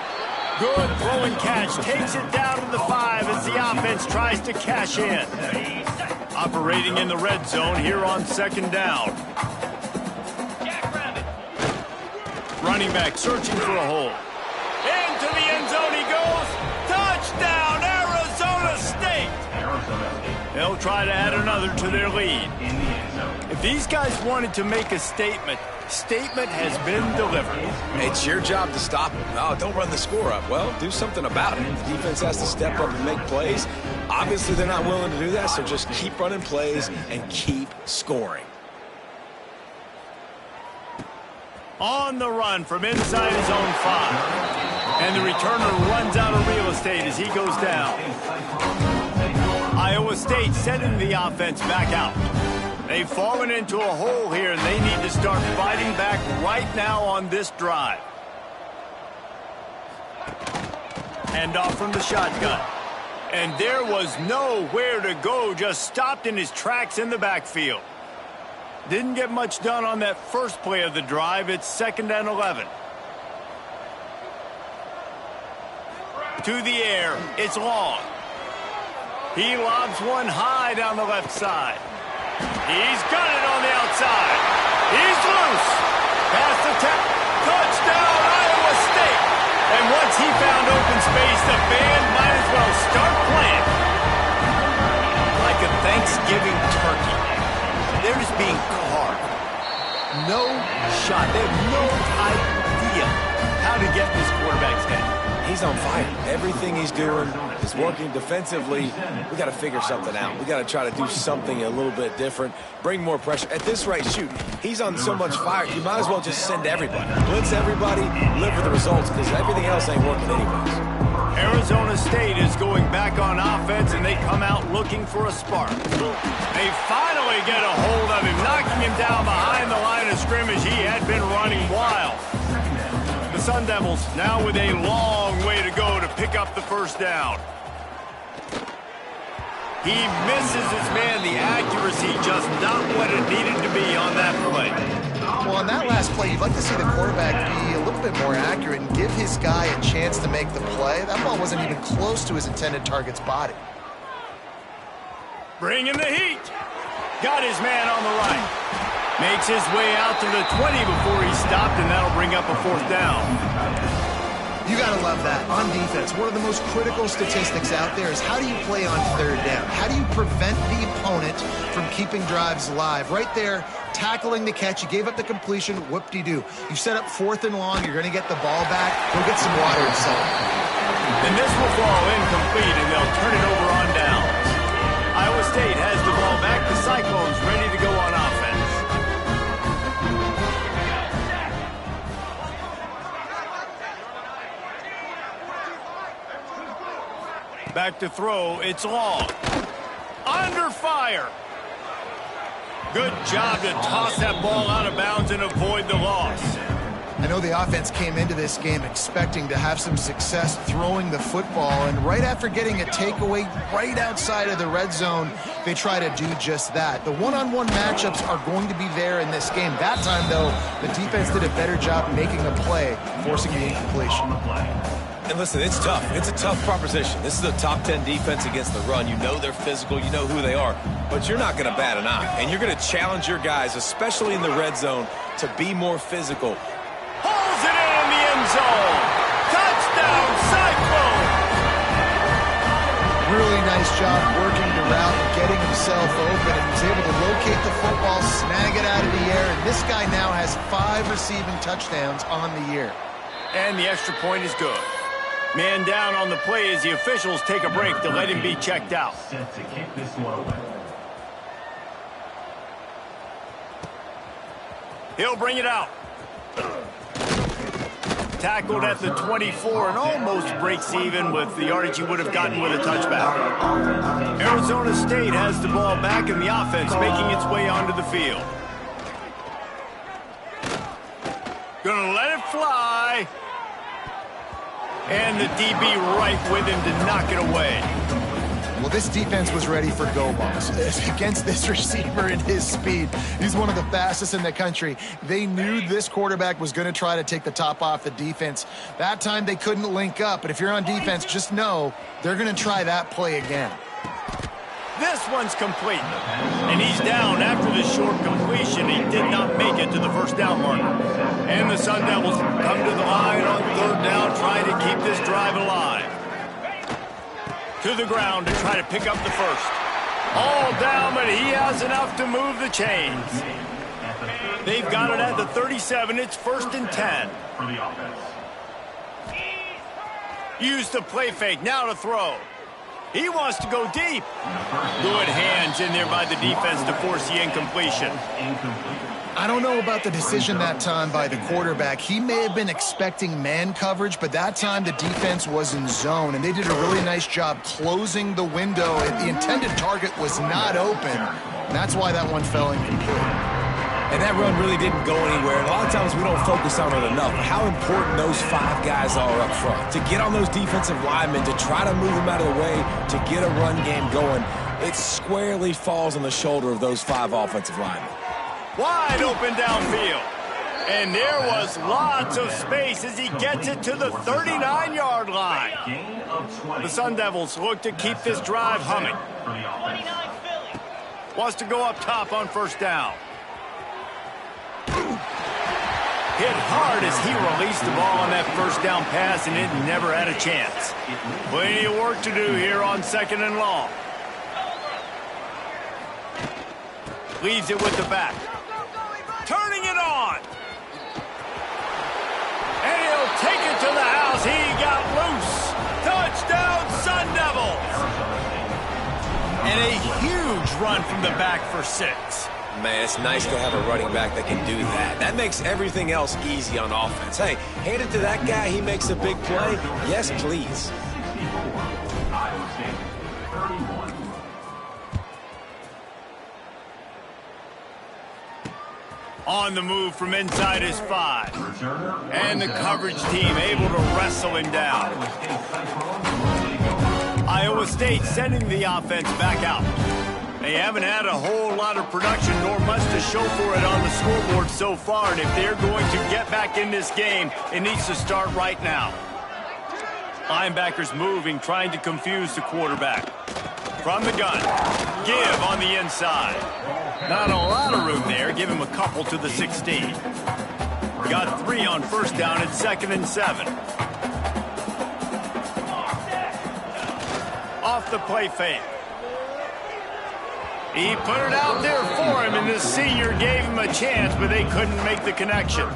Good throwing catch. Takes it down to the 5 as the offense tries to cash in. Operating in the red zone here on 2nd down. Running back searching for a hole. Into the end zone he goes. Touchdown, Arizona State. They'll try to add another to their lead. If these guys wanted to make a statement has been delivered. It's your job to stop him. No, don't run the score up. Well, do something about it. The defense has to step up and make plays. Obviously, they're not willing to do that, so just keep running plays and keep scoring. On the run from inside his own 5. And the returner runs out of real estate as he goes down. Iowa State sending the offense back out. They've fallen into a hole here, and they need to start fighting back right now on this drive. Hand off from the shotgun. And there was nowhere to go, just stopped in his tracks in the backfield. Didn't get much done on that first play of the drive. It's 2nd and 11. To the air. It's long. He lobs one high down the left side. He's got it on the outside. He's loose. Past the touchdown, Iowa State. And once he found open space, the band might as well start playing. Like a Thanksgiving turkey. They're just being carved. No shot. They have no idea how to get this quarterback's head. He's on fire. Everything he's doing is working defensively. We got to figure something out. We got to try to do something a little bit different. Bring more pressure. At this rate, shoot, he's on so much fire, you might as well just send everybody. Blitz everybody, live with the results, because everything else ain't working anyways. Arizona State is going back on offense, and they come out looking for a spark. They finally get a hold of him, knocking him down behind the line of scrimmage. He had been running wild. The Sun Devils now with a long way to go to pick up the first down. He misses his man. The accuracy just not what it needed to be on that play. Well, on that last play, you'd like to see the quarterback be a little bit more accurate and give his guy a chance to make the play. That ball wasn't even close to his intended target's body. Bringing the heat. Got his man on the right. Makes his way out to the 20 before he stopped, and that'll bring up a 4th down. You got to love that. On defense, one of the most critical statistics out there is how do you play on 3rd down? How do you prevent the opponent from keeping drives alive? Right there, tackling the catch. You gave up the completion. Whoop-de-doo. You set up 4th and long. You're going to get the ball back. Go get some water and salt. And this will fall incomplete, and they'll turn it over on downs. Iowa State has the ball back. The Cyclones ready to go on offense. Back to throw. It's long. Under fire. Good job to toss that ball out of bounds and avoid the loss. I know the offense came into this game expecting to have some success throwing the football, and right after getting a takeaway right outside of the red zone, they try to do just that. The one-on-one matchups are going to be there in this game. That time, though, the defense did a better job making a play, forcing the incompletion. And listen, it's tough. It's a tough proposition. This is a top 10 defense against the run. You know they're physical. You know who they are. But you're not going to bat an eye. And you're going to challenge your guys, especially in the red zone, to be more physical. Pulls it in the end zone. Touchdown, Cyclone! Really nice job working the route and getting himself open, and was able to locate the football, snag it out of the air, and this guy now has 5 receiving touchdowns on the year. And the extra point is good. Man down on the play as the officials take a break to let him be checked out. Set to kick this one away. He'll bring it out. Tackled at the 24 and almost breaks even with the yardage he would have gotten with a touchback. Arizona State has the ball back in the offense, making its way onto the field. Gonna let it fly. And the DB right with him to knock it away. Well, this defense was ready for go balls against this receiver and his speed. He's one of the fastest in the country. They knew this quarterback was going to try to take the top off the defense. That time they couldn't link up, but if you're on defense, just know they're going to try that play again. This one's complete. And he's down after the short completion. He did not make it to the first down marker. And the Sun Devils come to the line on third down, trying to keep this drive alive. To the ground to try to pick up the first. All down, but he has enough to move the chains. They've got it at the 37. It's 1st and 10. For the offense. Use the play fake. Now to throw. He wants to go deep. Good hands in there by the defense to force the incompletion. I don't know about the decision that time by the quarterback. He may have been expecting man coverage, but that time the defense was in zone, and they did a really nice job closing the window. The intended target was not open, and that's why that one fell incomplete. And that run really didn't go anywhere. And a lot of times we don't focus on it enough. How important those 5 guys are up front. To get on those defensive linemen, to try to move them out of the way, to get a run game going, it squarely falls on the shoulder of those 5 offensive linemen. Wide open downfield. And there was lots of space as he gets it to the 39-yard line. The Sun Devils look to keep this drive humming. Wants to go up top on first down. Hit hard as he released the ball on that first down pass, and it never had a chance. Plenty of work to do here on 2nd and long. Leaves it with the back. Turning it on. And he'll take it to the house. He got loose. Touchdown, Sun Devils. And a huge run from the back for 6. Man, it's nice to have a running back that can do that. That makes everything else easy on offense. Hey, hand it to that guy. He makes a big play. Yes, please. Iowa State, 31. On the move from inside his 5. And the coverage team able to wrestle him down. Iowa State sending the offense back out. They haven't had a whole lot of production nor much to show for it on the scoreboard so far. And if they're going to get back in this game, it needs to start right now. Linebackers moving, trying to confuse the quarterback. From the gun. Give on the inside. Not a lot of room there. Give him a couple to the 16. Got 3 on first down at 2nd and 7. Off the play fake. He put it out there for him, and the senior gave him a chance, but they couldn't make the connection.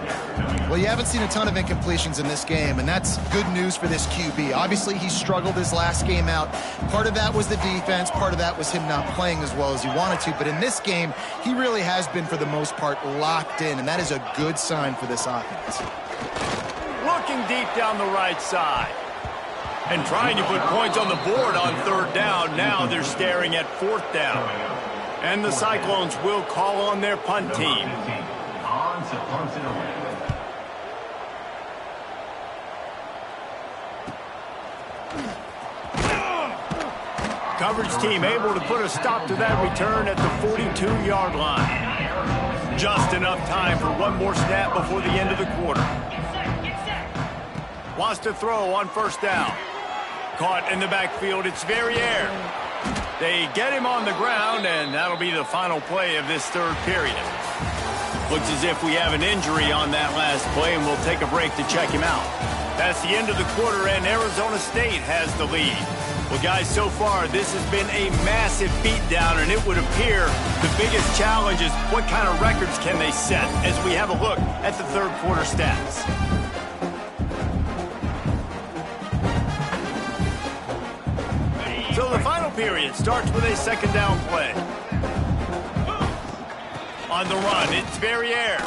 Well, you haven't seen a ton of incompletions in this game, and that's good news for this QB. Obviously, he struggled his last game out. Part of that was the defense. Part of that was him not playing as well as he wanted to. But in this game, he really has been, for the most part, locked in, and that is a good sign for this offense. Looking deep down the right side. And trying to put points on the board on third down. Now they're staring at fourth down. And the Cyclones will call on their punt team. On to punt it away. Coverage team able to put a stop to that return at the 42-yard line. Just enough time for one more snap before the end of the quarter. Wants to throw on first down. Caught in the backfield, it's Verrier. They get him on the ground, and that'll be the final play of this third period. Looks as if we have an injury on that last play, and we'll take a break to check him out. That's the end of the quarter, and Arizona State has the lead. Well, guys, so far, this has been a massive beatdown, and it would appear the biggest challenge is what kind of records can they set as we have a look at the third quarter stats. So the final period starts with a second down play. On the run, it's Verrier.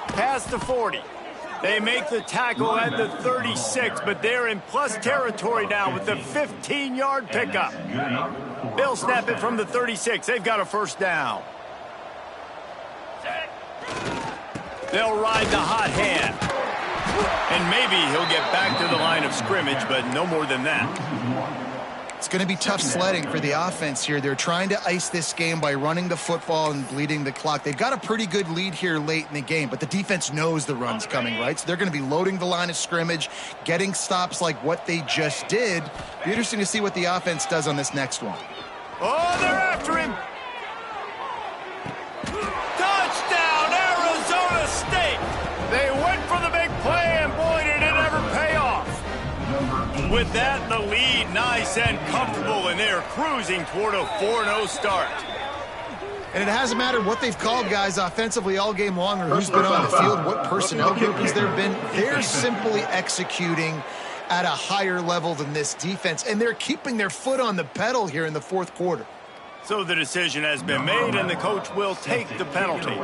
Past the 40. They make the tackle at the 36, but they're in plus territory now with the 15-yard pickup. They'll snap it from the 36. They've got a first down. They'll ride the hot hand. And maybe he'll get back to the line of scrimmage, but no more than that. It's going to be tough sledding for the offense here. They're trying to ice this game by running the football and bleeding the clock. They've got a pretty good lead here late in the game, but the defense knows the run's coming, right? So they're going to be loading the line of scrimmage, getting stops like what they just did. Be interesting to see what the offense does on this next one. Oh, they're after him. Touchdown, Arizona State. They went for the big play, and boy, did it ever pay off. With that, the lead nice and comfortable, and they're cruising toward a 4-0 start. And it hasn't mattered what they've called guys offensively all game long or who's been on the field, what personnel groupings there have been. They're simply executing at a higher level than this defense, and they're keeping their foot on the pedal here in the fourth quarter. So the decision has been made, and the coach will take the penalty.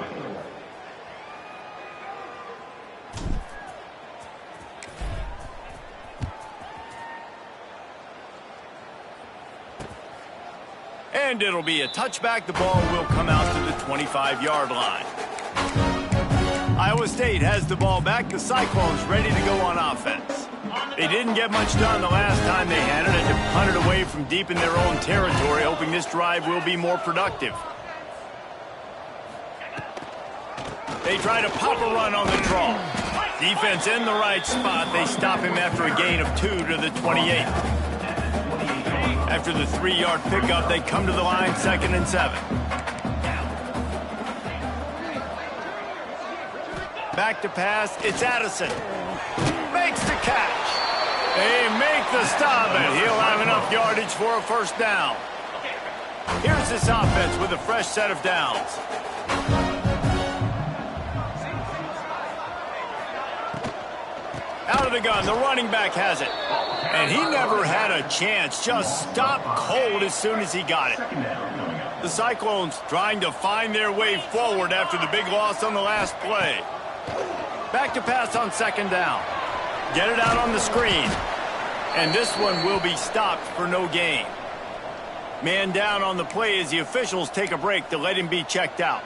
And it'll be a touchback. The ball will come out to the 25-yard line. Iowa State has the ball back. The Cyclones ready to go on offense. They didn't get much done the last time they had it, and to punt it away from deep in their own territory, hoping this drive will be more productive. They try to pop a run on the draw. Defense in the right spot. They stop him after a gain of 2 to the 28. After the 3-yard pickup, they come to the line, 2nd and 7. Back to pass, it's Addison. Makes the catch. They make the stop, and he'll have enough yardage for a first down. Here's this offense with a fresh set of downs. Out of the gun, the running back has it. And he never had a chance, just stopped cold as soon as he got it. The Cyclones trying to find their way forward after the big loss on the last play. Back to pass on 2nd down. Get it out on the screen. And this one will be stopped for no gain. Man down on the play as the officials take a break to let him be checked out.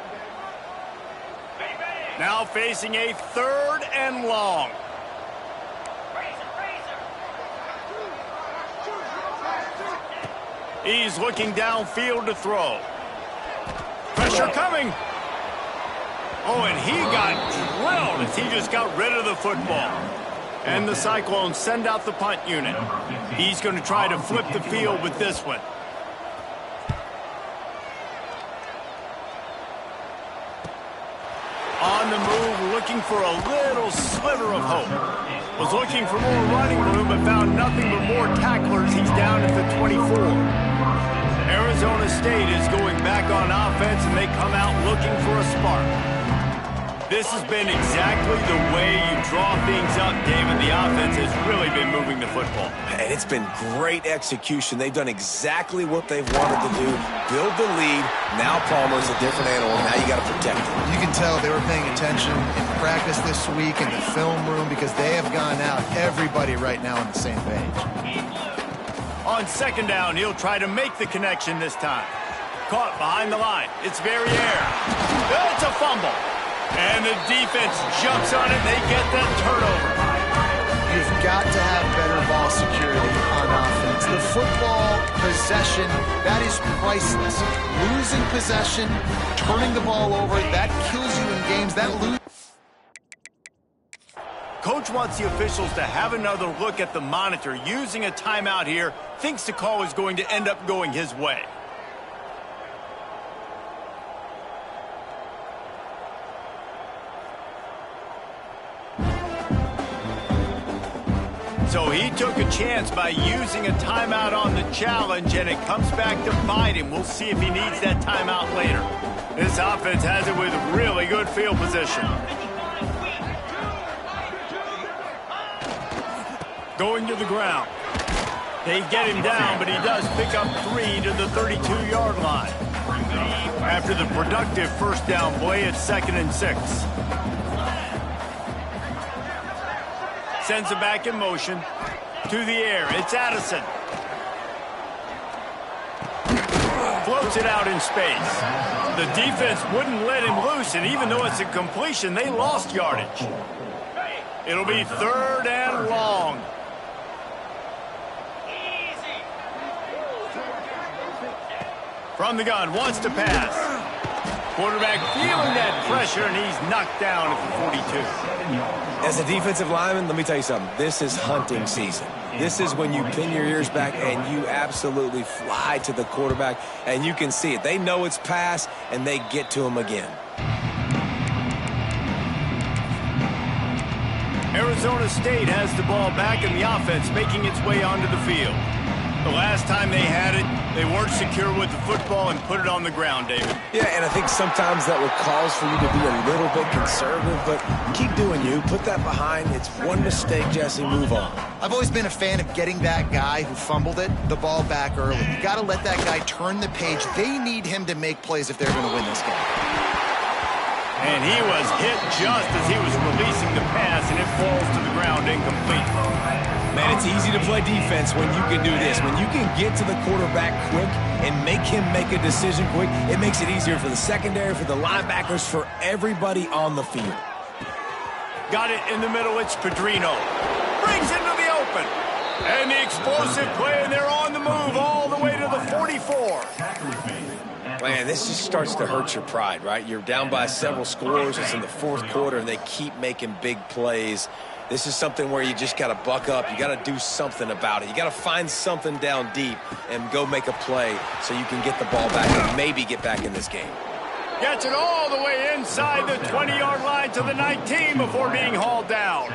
Now facing a 3rd and long. He's looking downfield to throw. Pressure coming. Oh, and he got drilled as he just got rid of the football. And the Cyclones send out the punt unit. He's going to try to flip the field with this one. On the move, looking for a little sliver of hope. Was looking for more running room, but found nothing but more tacklers. He's down at the 24. Arizona State is going back on offense, and they come out looking for a spark. This has been exactly the way you draw things up, David. The offense has really been moving the football. And it's been great execution. They've done exactly what they've wanted to do. Build the lead. Now Palmer's a different animal. Now you got to protect him. You can tell they were paying attention in practice this week in the film room because they have gone out, everybody right now on the same page. On second down, he'll try to make the connection this time. Caught behind the line. It's Verrier. It's a fumble. And the defense jumps on it. They get that turnover. You've got to have better ball security on offense. The football possession, that is priceless. Losing possession, turning the ball over, that kills you in games. That loses. Coach wants the officials to have another look at the monitor. Using a timeout here, thinks the call is going to end up going his way. So he took a chance by using a timeout on the challenge, and it comes back to bite him. We'll see if he needs that timeout later. This offense has it with really good field position. Going to the ground. They get him down, but he does pick up 3 to the 32-yard line. After the productive first down play, it's 2nd and 6. Sends it back in motion. To the air. It's Addison. Floats it out in space. The defense wouldn't let him loose, and even though it's a completion, they lost yardage. It'll be 3rd and long. From the gun, wants to pass. Quarterback feeling that pressure, and he's knocked down at the 42. As a defensive lineman, let me tell you something. This is hunting season. This is when you pin your ears back and you absolutely fly to the quarterback, and you can see it. They know it's pass, and they get to him again. Arizona State has the ball back, and the offense making its way onto the field. The last time they had it, they weren't secure with the football and put it on the ground, David. Yeah, and I think sometimes that would cause for you to be a little bit conservative, but keep doing you. Put that behind. It's one mistake, Jesse. Move on. I've always been a fan of getting that guy who fumbled it, the ball back early. You got to let that guy turn the page. They need him to make plays if they're going to win this game. And he was hit just as he was releasing the pass, and it falls to the ground incomplete. Man, it's easy to play defense when you can do this. When you can get to the quarterback quick and make him make a decision quick, it makes it easier for the secondary, for the linebackers, for everybody on the field. Got it in the middle. It's Pedrino. Brings into the open. And the explosive play, and they're on the move all the way to the 44. Man, this just starts to hurt your pride, right? You're down by several scores. It's in the 4th quarter, and they keep making big plays. This is something where you just got to buck up. You got to do something about it. You got to find something down deep and go make a play so you can get the ball back and maybe get back in this game. Gets it all the way inside the 20-yard line to the 19 before being hauled down.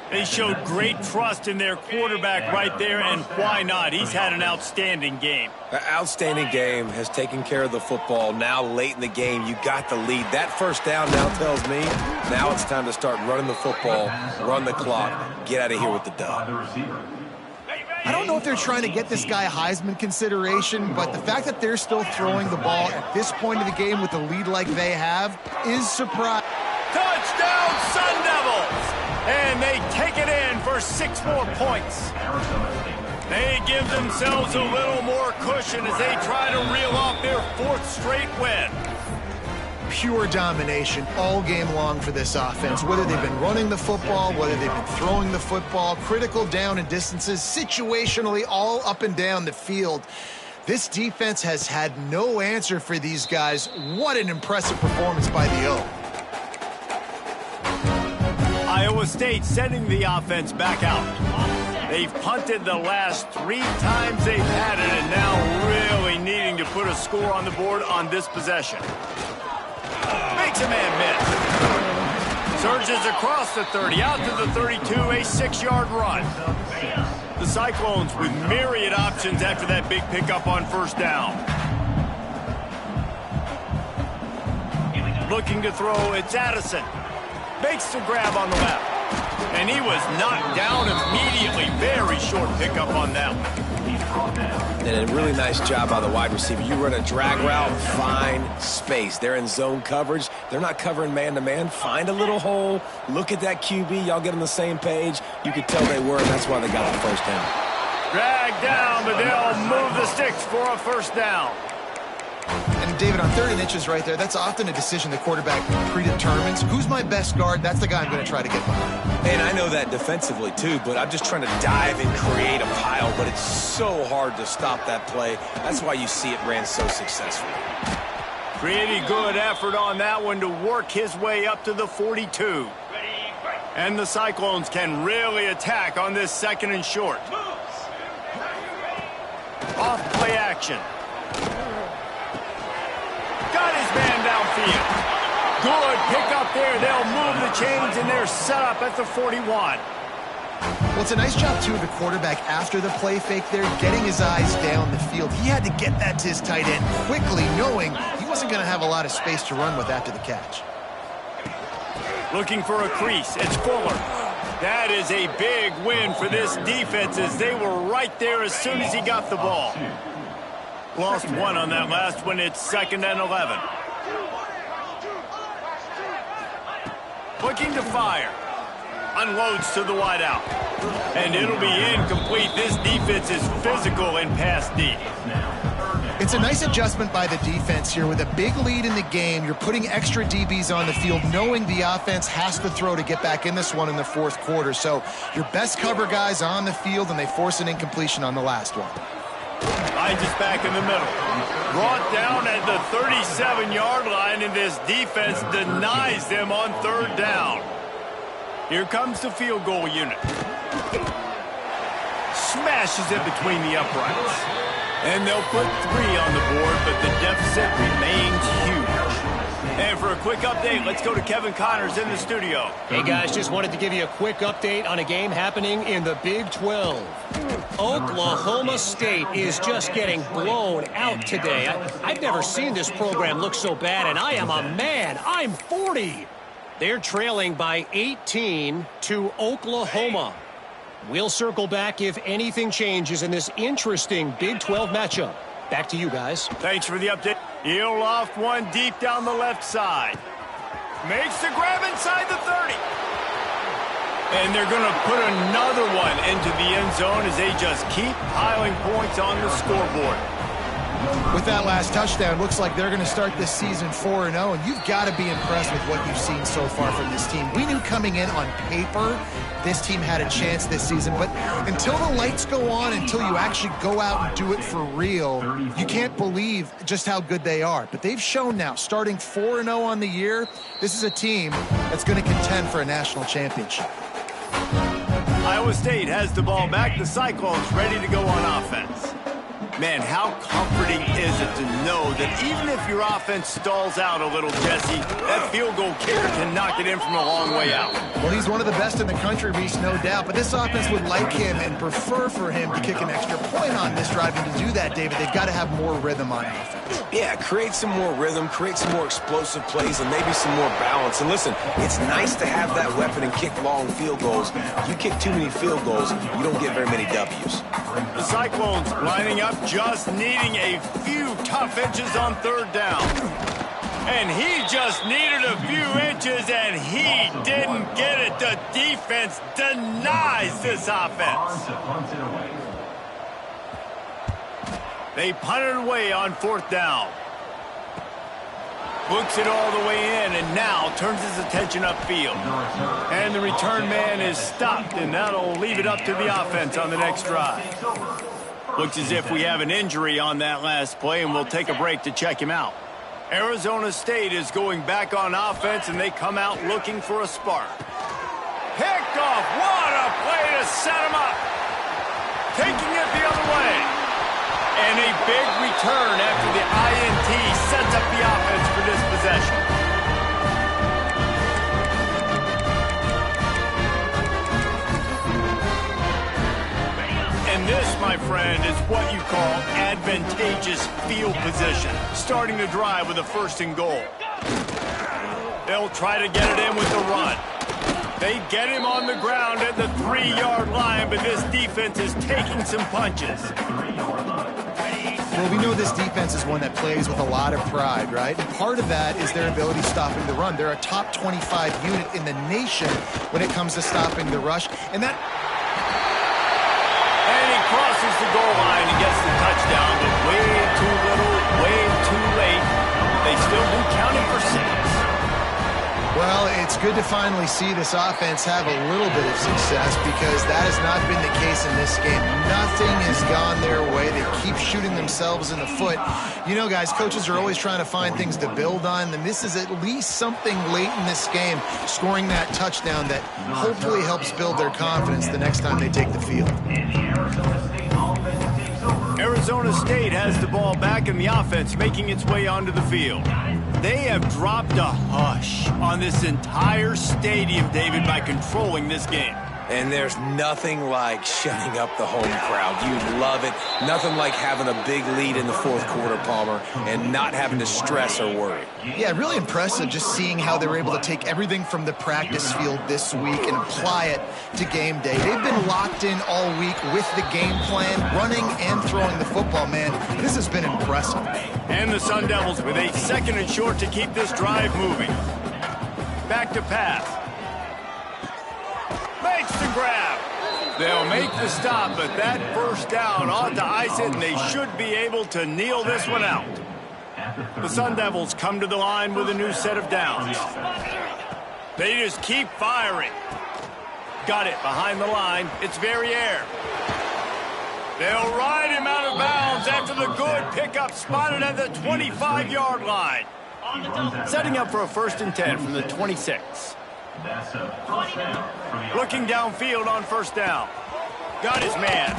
They showed great trust in their quarterback right there, and why not? He's had an outstanding game. An outstanding game, has taken care of the football. Now late in the game, you got the lead. That first down now tells me now it's time to start running the football, run the clock, get out of here with the dub. I don't know if they're trying to get this guy Heisman consideration, but the fact that they're still throwing the ball at this point of the game with a lead like they have is surprising. Touchdown, Sun Devils! And they take it in for 6 more points. They give themselves a little more cushion as they try to reel off their 4th straight win. Pure domination all game long for this offense. Whether they've been running the football, whether they've been throwing the football, critical down and distances, situationally all up and down the field. This defense has had no answer for these guys. What an impressive performance by the O. Iowa State sending the offense back out. They've punted the last 3 times they've had it, and now really needing to put a score on the board on this possession. Makes a man miss. Surges across the 30, out to the 32, a 6-yard run. The Cyclones with myriad options after that big pickup on first down. Looking to throw, it's Addison. Makes the grab on the left. And he was knocked down immediately. Very short pickup on that one. And a really nice job by the wide receiver. You run a drag route, find space. They're in zone coverage. They're not covering man-to-man. Find a little hole. Look at that QB. Y'all get on the same page. You could tell they were, and that's why they got the first down. Drag down, but they'll move the sticks for a first down. And David, on 3rd and inches right there, that's often a decision the quarterback predetermines. Who's my best guard? That's the guy I'm going to try to get behind. And I know that defensively too, but I'm just trying to dive and create a pile, but it's so hard to stop that play. That's why you see it ran so successfully. Pretty good effort on that one to work his way up to the 42. And the Cyclones can really attack on this 2nd and short. Off play action. Got his man downfield. Good pick up there. They'll move the chains, and they're set up at the 41. Well, it's a nice job, too, of the quarterback after the play fake there, getting his eyes down the field. He had to get that to his tight end quickly, knowing he wasn't going to have a lot of space to run with after the catch. Looking for a crease. It's Fuller. That is a big win for this defense as they were right there as soon as he got the ball. Lost one on that last one. It's 2nd and 11. Looking to fire. Unloads to the wideout. And it'll be incomplete. This defense is physical in pass deep. It's a nice adjustment by the defense here. With a big lead in the game, you're putting extra DBs on the field, knowing the offense has to throw to get back in this one in the 4th quarter. So your best cover guys on the field, and they force an incompletion on the last one. Hines is back in the middle. Brought down at the 37-yard line, and this defense denies them on 3rd down. Here comes the field goal unit. Smashes it between the uprights. And they'll put 3 on the board, but the deficit remains huge. And for a quick update, let's go to Kevin Connors in the studio. Hey, guys, just wanted to give you a quick update on a game happening in the Big 12. Oklahoma State is just getting blown out today. I've never seen this program look so bad, and I am a man. I'm 40. They're trailing by 18 to Oklahoma. We'll circle back if anything changes in this interesting Big 12 matchup. Back to you guys. Thanks for the update. He'll loft one deep down the left side. Makes the grab inside the 30. And they're going to put another one into the end zone as they just keep piling points on the scoreboard. With that last touchdown, looks like they're going to start this season 4-0, and you've got to be impressed with what you've seen so far from this team. We knew coming in on paper this team had a chance this season, but until the lights go on, until you actually go out and do it for real, you can't believe just how good they are. But they've shown now, starting 4-0 on the year, this is a team that's going to contend for a national championship. Iowa State has the ball back. The Cyclones ready to go on offense. Man, how comforting is it to know that even if your offense stalls out a little, Jesse, that field goal kicker can knock it in from a long way out. Well, he's one of the best in the country, Reese, no doubt. But this offense would like him and prefer for him to kick an extra point on this drive. And to do that, David, they've got to have more rhythm on offense. Yeah, create some more rhythm, create some more explosive plays, and maybe some more balance. And listen, it's nice to have that weapon and kick long field goals. You kick too many field goals, you don't get very many W's. The Cyclones lining up, just needing a few tough inches on 3rd down. And he just needed a few inches, and he didn't get it. The defense denies this offense. They punted away on 4th down. Books it all the way in, and now turns his attention upfield. And the return man is stopped, and that'll leave it up to the offense on the next drive. Looks as if we have an injury on that last play, and we'll take a break to check him out. Arizona State is going back on offense, and they come out looking for a spark. Picked off. What a play to set him up. Taking it the other way. And a big return after the INT sets up the offense for this possession. And this, my friend, is what you call advantageous field position. Starting the drive with a 1st and goal. They'll try to get it in with the run. They get him on the ground at the 3-yard line, but this defense is taking some punches. Well, we know this defense is one that plays with a lot of pride, right? And part of that is their ability stopping the run. They're a top 25 unit in the nation when it comes to stopping the rush. And he crosses the goal line and gets the touchdown, but way too little, way too late. They still do count it for 6. Well, it's good to finally see this offense have a little bit of success because that has not been the case in this game. Nothing has gone their way. They keep shooting themselves in the foot. You know, guys, coaches are always trying to find things to build on, and this is at least something late in this game, scoring that touchdown that hopefully helps build their confidence the next time they take the field. Arizona State has the ball back in the offense, making its way onto the field. They have dropped a hush on this entire stadium, David, by controlling this game. And there's nothing like shutting up the home crowd. You love it. Nothing like having a big lead in the fourth quarter, Palmer, and not having to stress or worry. Yeah, really impressive just seeing how they were able to take everything from the practice field this week and apply it to game day. They've been locked in all week with the game plan, running and throwing the football, man. This has been impressive. And the Sun Devils with a 2nd and short to keep this drive moving. Back to pass. Makes the grab. They'll make the stop, but that first down ought to ice it, and they should be able to kneel this one out. The Sun Devils come to the line with a new set of downs. They just keep firing. Got it behind the line. It's Verrier. They'll ride him out of bounds after the good pickup spotted at the 25-yard line. Setting up for a 1st and 10 from the 26. Looking downfield on 1st down. Got his man.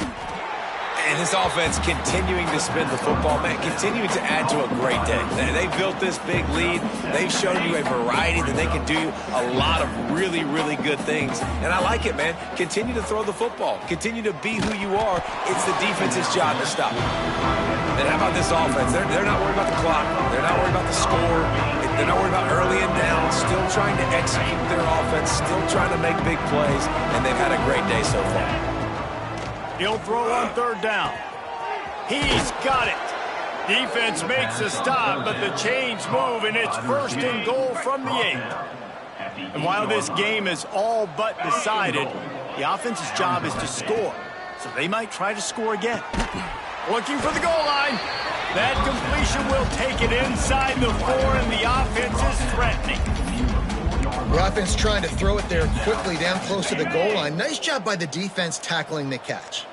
And this offense continuing to spin the football, man, continuing to add to a great day. They built this big lead. They've shown you a variety that they can do a lot of really, really good things. And I like it, man. Continue to throw the football. Continue to be who you are. It's the defense's job to stop. And how about this offense? They're not worried about the clock. They're not worried about the score. They're not worried about early and down. Still trying to execute their offense. Still trying to make big plays. And they've had a great day so far. He'll throw on 3rd down. He's got it. Defense makes a stop, but the chains move, and it's 1st and goal from the 8. And while this game is all but decided, the offense's job is to score. So they might try to score again. Looking for the goal line. That completion will take it inside the 4, and the offense is threatening. The offense trying to throw it there quickly down close to the goal line. Nice job by the defense tackling the catch.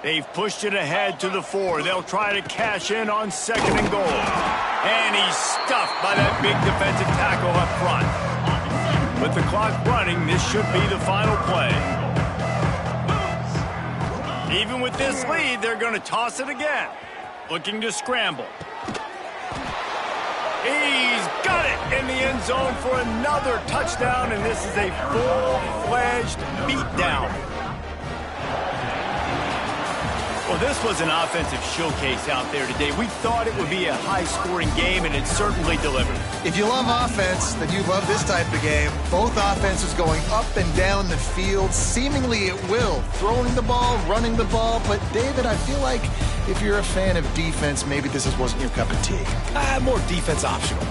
They've pushed it ahead to the 4. They'll try to cash in on 2nd and goal. And he's stuffed by that big defensive tackle up front. With the clock running, this should be the final play. Even with this lead, they're going to toss it again. Looking to scramble. He's got it in the end zone for another touchdown, and this is a full-fledged beatdown. Well, this was an offensive showcase out there today. We thought it would be a high-scoring game, and it certainly delivered. If you love offense, then you love this type of game. Both offenses going up and down the field, seemingly at will. Throwing the ball, running the ball. But, David, I feel like if you're a fan of defense, maybe this wasn't your cup of tea. More defense optional.